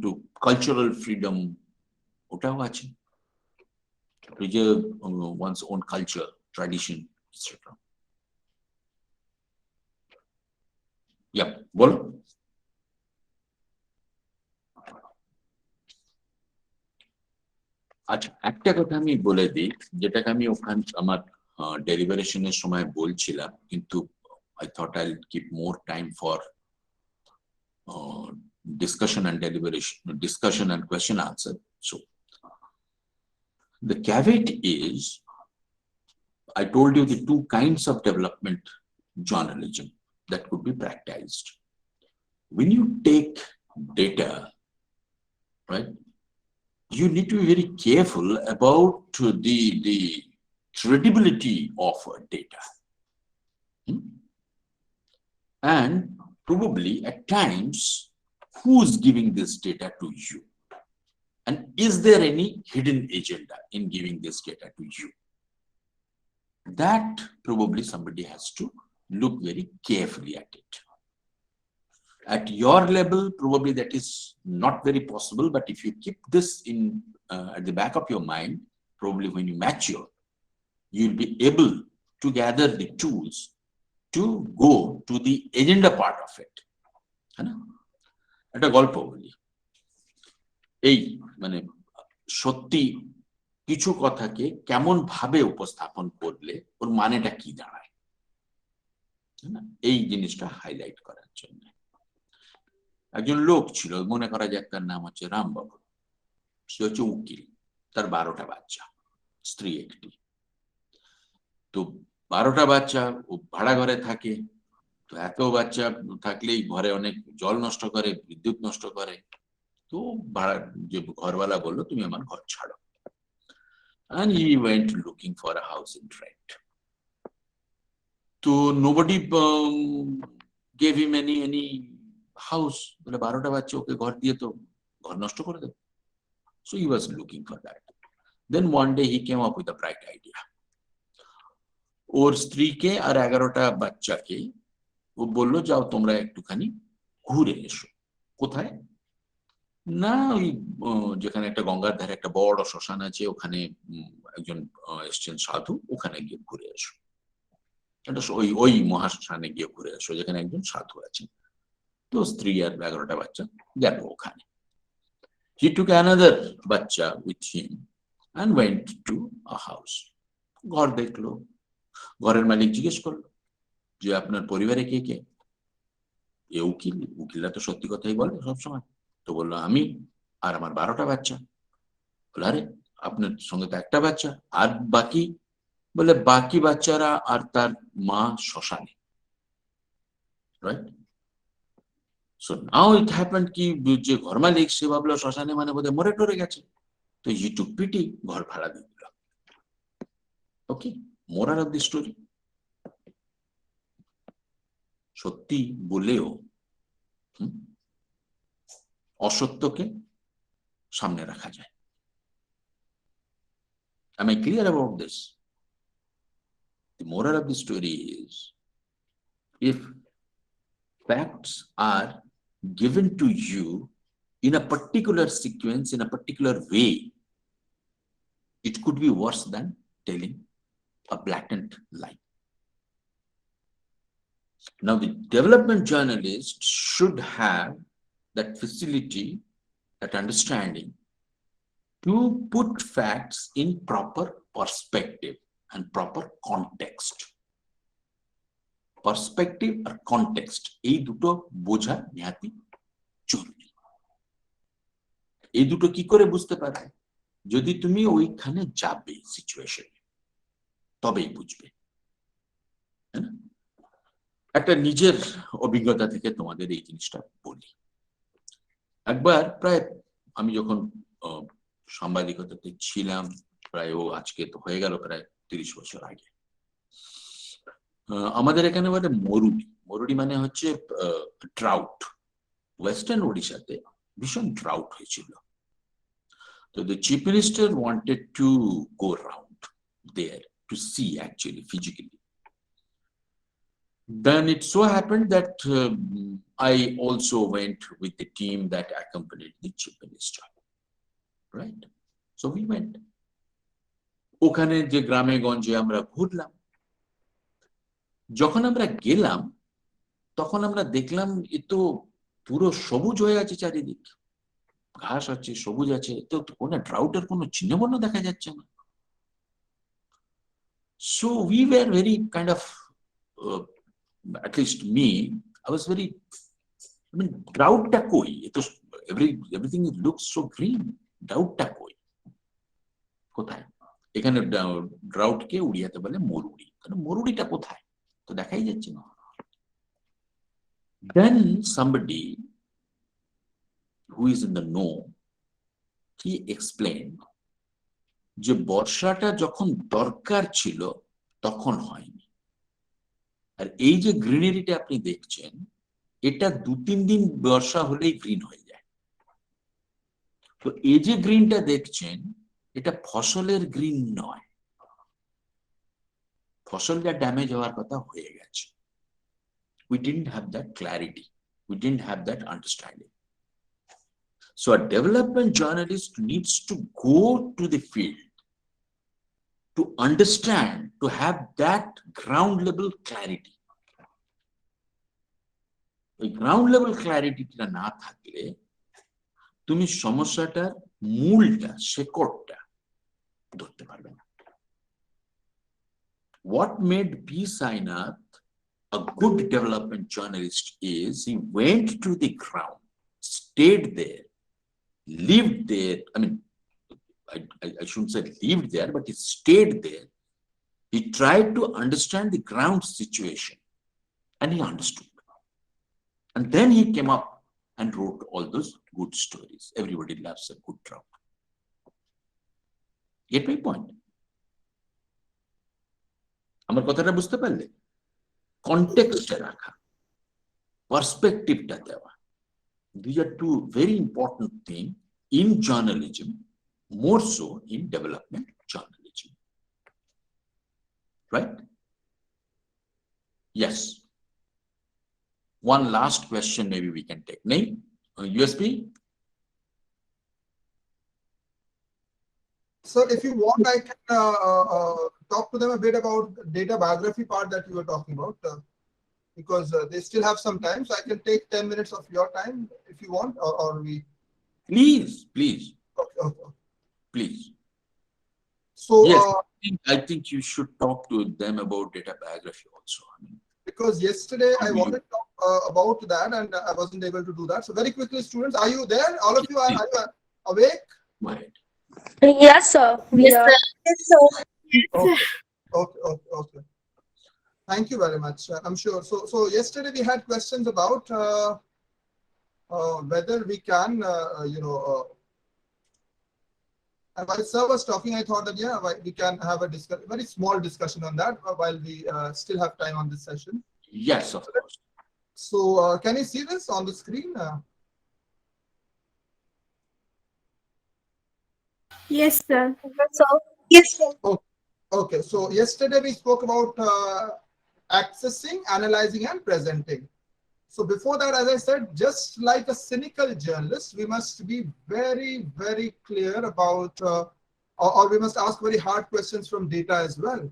to cultural freedom, ওটাও আছে। To preserve one's own culture, tradition, etc. Yeah, বলো। আচ্ছা, একটা কথা আমি বলে দিই, যেটাকে আমি ওখানে আমার ডেলিভারেশনের সময় বলছিলাম, কিন্তু I thought I'll keep more time for discussion and deliberation, discussion and question answer. So the caveat is, I told you the two kinds of development journalism that could be practiced. When you take data, right, you need to be very careful about the credibility of data. And probably at times, who's giving this data to you? And is there any hidden agenda in giving this data to you? That probably somebody has to look very carefully at it. At your level, probably that is not very possible, but if you keep this in at the back of your mind, probably when you mature, you'll be able to gather the tools to go to the agenda part of it. একটা গল্প বলি, এই মানে সত্যি কিছু কথাকে কেমন ভাবে উপস্থাপন করলে ওর মানেটা কি দাঁড়ায়, এই জিনিসটা হাইলাইট করার জন্য। একজন লোক ছিল, মনে করা যাক তার নাম হচ্ছে রামবাবু। সে হচ্ছে উকিল, তার 12টা বাচ্চা, স্ত্রী একটি। তো 12টা বাচ্চা, ও ভাড়া ঘরে থাকে। তো এত বাচ্চা থাকলেই ঘরে অনেক জল নষ্ট করে, বিদ্যুৎ নষ্ট করে। তো ভাড়া যে ঘরওয়ালা বললো তুমি আমার ঘর ছাড়ো, and he went looking for a house in rent. তো nobody gave him any house. বলে 12টা বাচ্চা ওকে ঘর দিয়ে তো ঘর নষ্ট করে দেবে। So he was looking for that. Then one day he came up with a bright idea. ওর স্ত্রীকে আর 11টা বাচ্চাকে ও বললো যাও তোমরা একটুখানি ঘুরে এসো। কোথায়? না ওই যেখানে একটা গঙ্গার ধারে একটা বড় শ্মশান আছে, ওখানে একজন এসছেন সাধু, ওখানে গিয়ে ঘুরে এসো। এটা ওই মহাশ্মশানে গিয়ে ঘুরে এসো যেখানে একজন সাধু আছেন। তো স্ত্রী আর 11টা বাচ্চা গেল ওখানে। He took another বাচ্চা with him and went to a house. ঘর দেখলো, ঘরের মালিক জিজ্ঞেস করলো যে আপনার পরিবারে কে কে? এ উকিল, উকিলরা তো সত্যি কথাই বলে সবসময়। তো বললো আমি আর আমার 12টা বাচ্চা। বলে আরে আপনার সঙ্গে তো একটা বাচ্চা, আর বাকি? বলে বাকি বাচ্চারা আর তার মা শ্মশানে। Right? So now it happened কি যে ঘর মালিক সে ভাবলো শ্মশানে মানে বোধহয় মরে টরে গেছে, তো হি টুক পিটি, ঘর ভাড়া দিয়ে দিল। ওকে, মোরাল অফ দি স্টোরি, সত্যি বলেও অসত্যকে সামনে রাখা যায়। Am I clear about this? The moral of the story is, if facts are given to you in a particular sequence, in a particular way, it could be worse than telling a blatant lie. Now, the development journalist should have that facility, that understanding to put facts in proper perspective and proper context. Perspective or context, এই দুটো বোঝা নিহাতি জরুরি। এই দুটো কি করে বুঝতে পারবে? যদি তুমি ওইখানে যাবে সিচুয়েশনে, তবেই বুঝবে। একটা নিজের অভিজ্ঞতা থেকে তোমাদের এই জিনিসটা বলি। একবার প্রায় আমি যখন সাংবাদিকতাতে ছিলাম, প্রায় আজকে তো হয়ে গেল প্রায় 30 বছর আগে, আমাদের এখানে বলে মরুডি। মরুডি মানে হচ্ছে ড্রাউট। ওয়েস্টার্ন ওড়িশাতে ভীষণ ড্রাউট হয়েছিল। তো the chief minister wanted to go around there to see actually physically. Then it so happened that I also went with the team that accompanied the chief minister. Right? So we went. ওখানে যে গ্রামে গঞ্জে আমরা ঘুরলাম, যখন আমরা গেলাম তখন আমরা দেখলাম এ তো পুরো সবুজ হয়ে আছে, চারিদিক ঘাস আছে, সবুজ আছে, তো কোনো ড্রাউটের কোনো চিহ্নবর্ণ দেখা যাচ্ছে না। So we were very kind of, at least me, I was very, I mean, drought-টা কই? তো everything looks so green. Drought-টা কই? কোথায়? এখানে ড্রাউটকে উড়িয়াতে বলে মরুড়ি। কারণ মরুড়িটা কোথায়? তো দেখাই যাচ্ছে না। Then somebody who is in the know, he explained যে বর্ষাটা যখন দরকার ছিল তখন হয়নি। আর এই যে গ্রিনারিটা আপনি দেখছেন, এটা 2-3 দিন বর্ষা হলেই গ্রিন হয়ে যায়। তো এই যে গ্রিনটা দেখছেন, এটা ফসলের গ্রিন নয়, ফসলটা ড্যামেজ হওয়ার কথা হয়ে গেছে। We didn't have that clarity. We didn't have that understanding. So a development journalist needs to go to the field to understand, to have that ground level clarity. ওই গ্রাউন্ড লেভেল ক্ল্যারিটিটা না থাকলে তুমি সমস্যাটার মূলটা, শেকড়টা ধরতে পারবে না। What made P. Sainath a good development journalist is he went to the ground, stayed there, lived there. I mean, I shouldn't say lived there, but he stayed there. He tried to understand the ground situation, and he understood. And then he came up and wrote all those good stories. Everybody loves a good drama. Get my point? আমার কথাটা বুঝতে পারলে? কনটেক্সটে রাখা, পার্সপেক্টিভটা দেওয়া। These are two very important things in journalism, more so in development journalism. Right? Yes. One last question maybe we can take. Name? USB? So if you want, I can talk to them a bit about data biography part that you were talking about, because they still have some time. So I can take 10 minutes of your time if you want, or we. Please, please. Okay. Please. So yes, I think you should talk to them about data biography also. I mean, because yesterday I wanted to talk about that and I wasn't able to do that. So very quickly, students, are you there? All of you, are you awake? right. Yes, sir. Yes, sir. Yes, sir. Okay. Thank you very much. I'm sure. So yesterday we had questions about whether we can, and while sir was talking, I thought that we can have a very small discussion on that while we still have time on this session. Yes, of course. So can you see this on the screen? Yes, sir. Yes, sir. Okay. So yesterday we spoke about accessing, analyzing, and presenting. So before that, as I said, just like a cynical journalist, we must be very, very clear about, or we must ask very hard questions from data as well.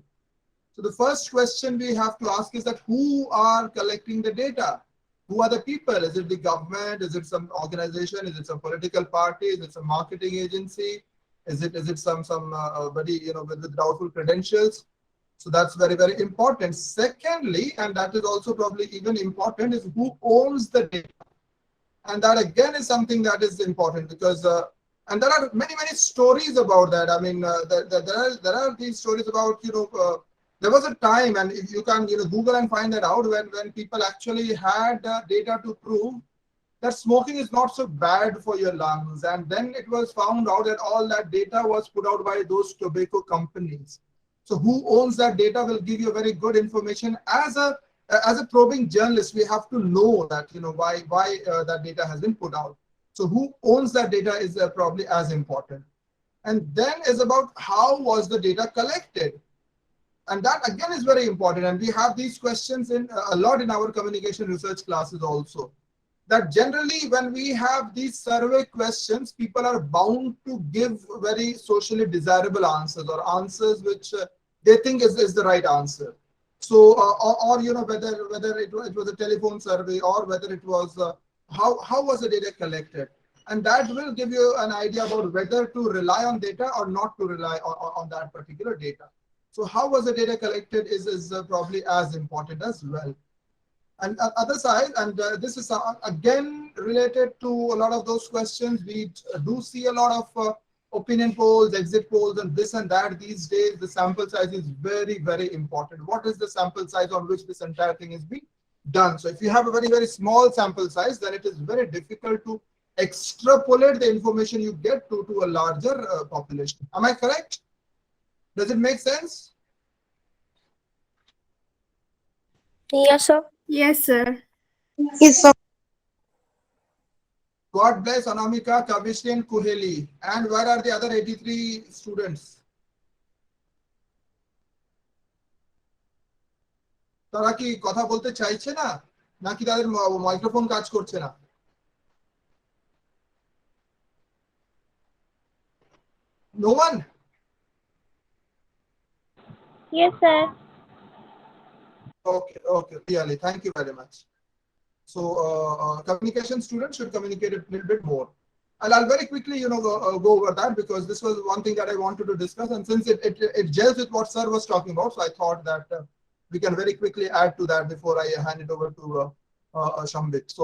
So the first question we have to ask is that who are collecting the data? Who are the people? Is it the government? Is it some organization? Is it some political party? Is it some marketing agency? Is it somebody with doubtful credentials? So that's very, very important. Secondly, and that is also probably even important, is who owns the data. And that again is something that is important because, and there are many, many stories about that. I mean, there are these stories about, there was a time, and if you can, Google and find that out, when people actually had data to prove that smoking is not so bad for your lungs. And then it was found out that all that data was put out by those tobacco companies. So who owns that data will give you very good information. As a probing journalist, we have to know that, why that data has been put out. So who owns that data is probably as important. And then is about how was the data collected. And that again is very important. And we have these questions in a lot in our communication research classes also. That generally when we have these survey questions, people are bound to give very socially desirable answers or answers which they think is the right answer. So, or whether it was a telephone survey or whether it was how was the data collected, and that will give you an idea about whether to rely on data or not to rely on that particular data. So, how was the data collected is probably as important as well. And other side, and this is again related to a lot of those questions. We do see a lot of opinion polls, exit polls, and this and that. These days, the sample size is very, very important. What is the sample size on which this entire thing is being done? So if you have a very, very small sample size, then it is very difficult to extrapolate the information you get to a larger population. Am I correct? Does it make sense? Yes, sir. Yes, sir. Yes, sir. God bless Anamika, Kavishri, and Kuheli. And where are the other 83 students? তারা কি কথা বলতে চাইছে না নাকি তাদের microphone কাজ করছে না? No one? Yes, sir. Okay, really, thank you very much. So communication students should communicate a little bit more. And I'll very quickly, go over that because this was one thing that I wanted to discuss. And since it gels with what sir was talking about, so I thought that we can very quickly add to that before I hand it over to Shambhik. So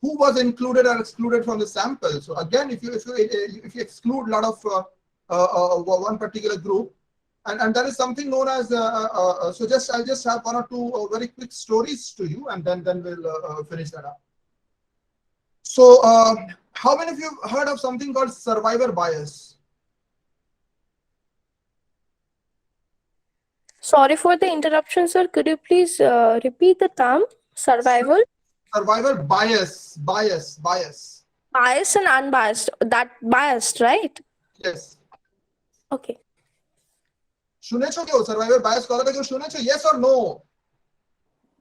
who was included or excluded from the sample? So again, if you exclude a lot of one particular group, and that is something known as so I'll just have one or two very quick stories to you, and then we'll finish that up. So, how many of you have heard of something called survivor bias? Sorry for the interruption, sir. Could you please repeat the term survival? Survivor bias, bias. Biased and unbiased. That biased, right? Yes. Okay. শুনেছো কেউ survivor bias কথাটা কেউ শুনেছো? Yes or no?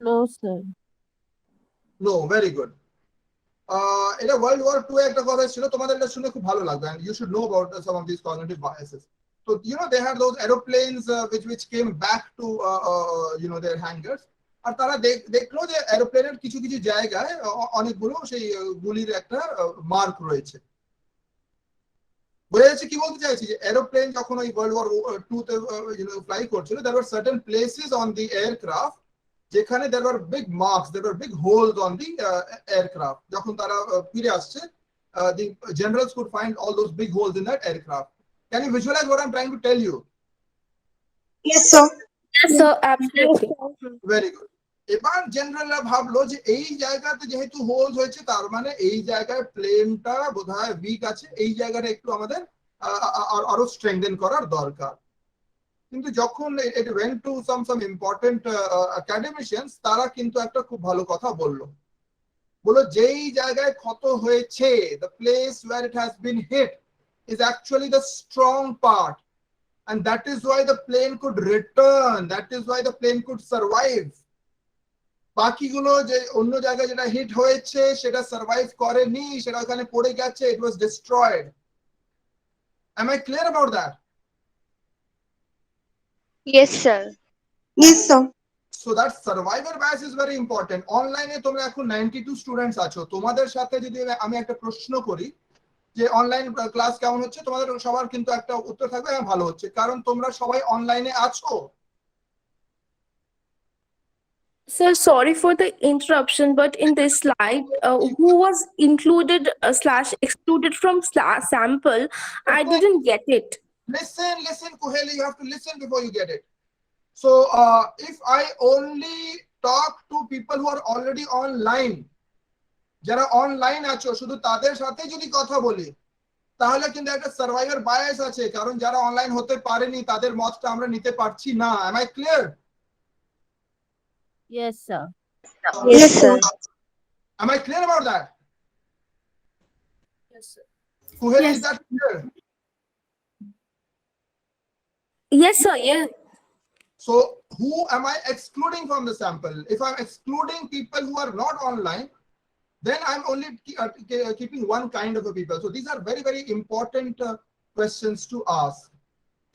No, sir. No, very good. এটা world war 2 একটা কথা ছিল, তোমাদের এটা শুনে খুব ভালো লাগবে, and you should know about some of these cognitive biases. So they had those aeroplanes which came back to their hangars, আর তারা দেখলো যে এরোপ্লেনের কিছু কিছু জায়গায় অনেকগুলো সেই গুলির একটা মার্ক রয়েছে। বোঝা যাচ্ছে কি বলতে চাইছি, যে এরোপ্লেন যখন ওই ওয়ার্ল্ড ওয়ার 2 তে ফ্লাই করছিল, there were certain places on the aircraft যেখানে there were big marks, there were big holes on the aircraft. যখন তারা ফিরে আসছে, the generals could find all those big holes in that aircraft. Can you visualize what I'm trying to tell you? Yes, sir. Yes, sir. Absolutely. Very good. এবার জেনারেলরা ভাবলো যে এই জায়গাতে যেহেতু হোলস হয়েছে, তার মানে এই জায়গায় প্লেনটা বোধহয় উইক আছে, এই জায়গাটা একটু আমাদের আরো স্ট্রেংথেন করার দরকার। কিন্তু যখন it went to some important academicians, তারা কিন্তু একটা খুব ভালো কথা বললো যেই জায়গায় ক্ষত হয়েছে, the place where it has been hit is actually the strong part, and that is why the plane could return, that is why the plane could survive. বাকিগুলো যে অন্য জায়গায় যেটা হিট হয়েছে সেটা সার্ভাইভ করেনি, সেটা ওখানে পড়ে গেছে, it was destroyed. Am I clear about that? Yes, sir. Yes, sir. So that survivor bias is very important. অনলাইনে তোমরা এখন 92 স্টুডেন্টস আছো, তোমাদের সাথে যদি আমি একটা প্রশ্ন করি যে অনলাইন ক্লাস কেমন হচ্ছে, তোমাদের সবার কিন্তু একটা উত্তর থাকবে হ্যাঁ ভালো হচ্ছে, কারণ তোমরা সবাই অনলাইনে আছো। Sir, sorry for the interruption, but in this slide, who was included / excluded from sample? I didn't get it. Listen, Kuheli, you have to listen before you get it. So if I only talk to people who are already online, যারা online আছো শুধু তাদের সাথে যদি কথা বলি, তাহলে কিন্তু একটা সার্ভাইভার বায়াস আছে, কারণ যারা অনলাইন হতে পারেনি তাদের মতটা আমরা নিতে পারছি না। Am I clear? Yes, sir. Yes, sir. Am I clear about that? Yes, sir. Kuheli, Yes. is that clear? Yes, sir. Yeah. So who am I excluding from the sample? If I'm excluding people who are not online, then I'm only keeping one kind of a people. So these are very, very important questions to ask.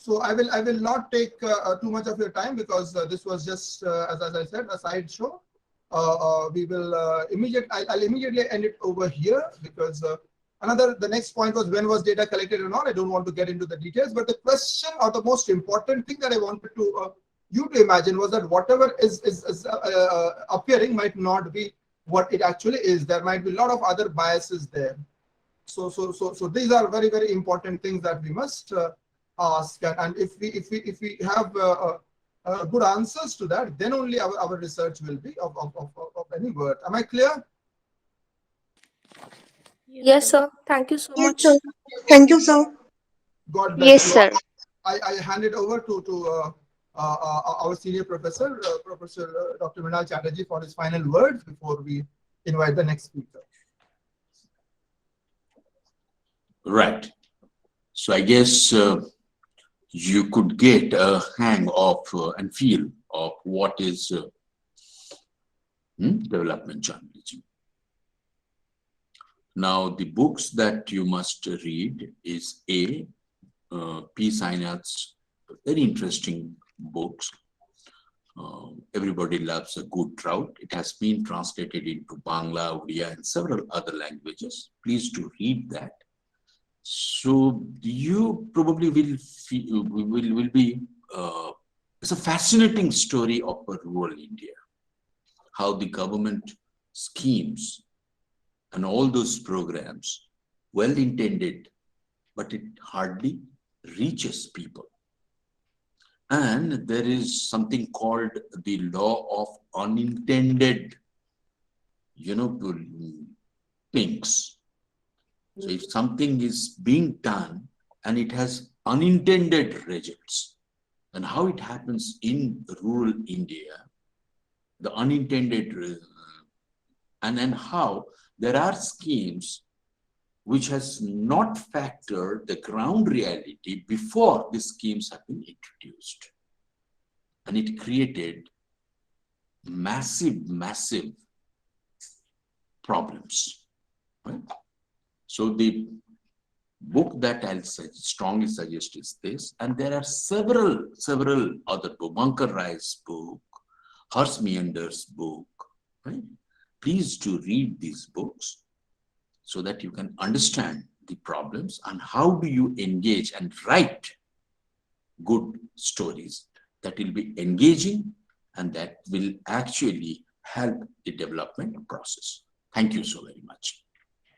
So I will not take too much of your time, because this was just, as I said, a sideshow. We will I'll immediately end it over here, because the next point was when was data collected and all. I don't want to get into the details, but the question, or the most important thing that I wanted to you to imagine, was that whatever is appearing might not be what it actually is. There might be a lot of other biases there. So these are very, very important things that we must ask, and if we have good answers to that, then only our research will be of any worth. Am I clear? Yes, sir. Thank you so Yes, much. sir. Thank you, sir. God bless Yes, you. sir. I hand it over to our senior professor, Professor Dr. Mrinal Chatterjee, for his final words before we invite the next speaker. Right. So I guess you could get a hang of and feel of what is development journalism. Now, the books that you must read is P. Sainath's very interesting books. Everybody loves a good trout. It has been translated into Bangla, Odia, and several other languages. Please do read that. So you probably will be. It's a fascinating story of rural India, how the government schemes and all those programs, well intended, but it hardly reaches people. And there is something called the law of unintended, things. So if something is being done and it has unintended results, and how it happens in rural India, the unintended, and then how there are schemes which has not factored the ground reality before the schemes have been introduced. And it created massive, massive problems. Right? So the book that I'll strongly suggest is this, and there are several other books, Bunker Rai's book, Hers Meander's book, right? Please do read these books so that you can understand the problems and how do you engage and write good stories that will be engaging and that will actually help the development process. Thank you so very much.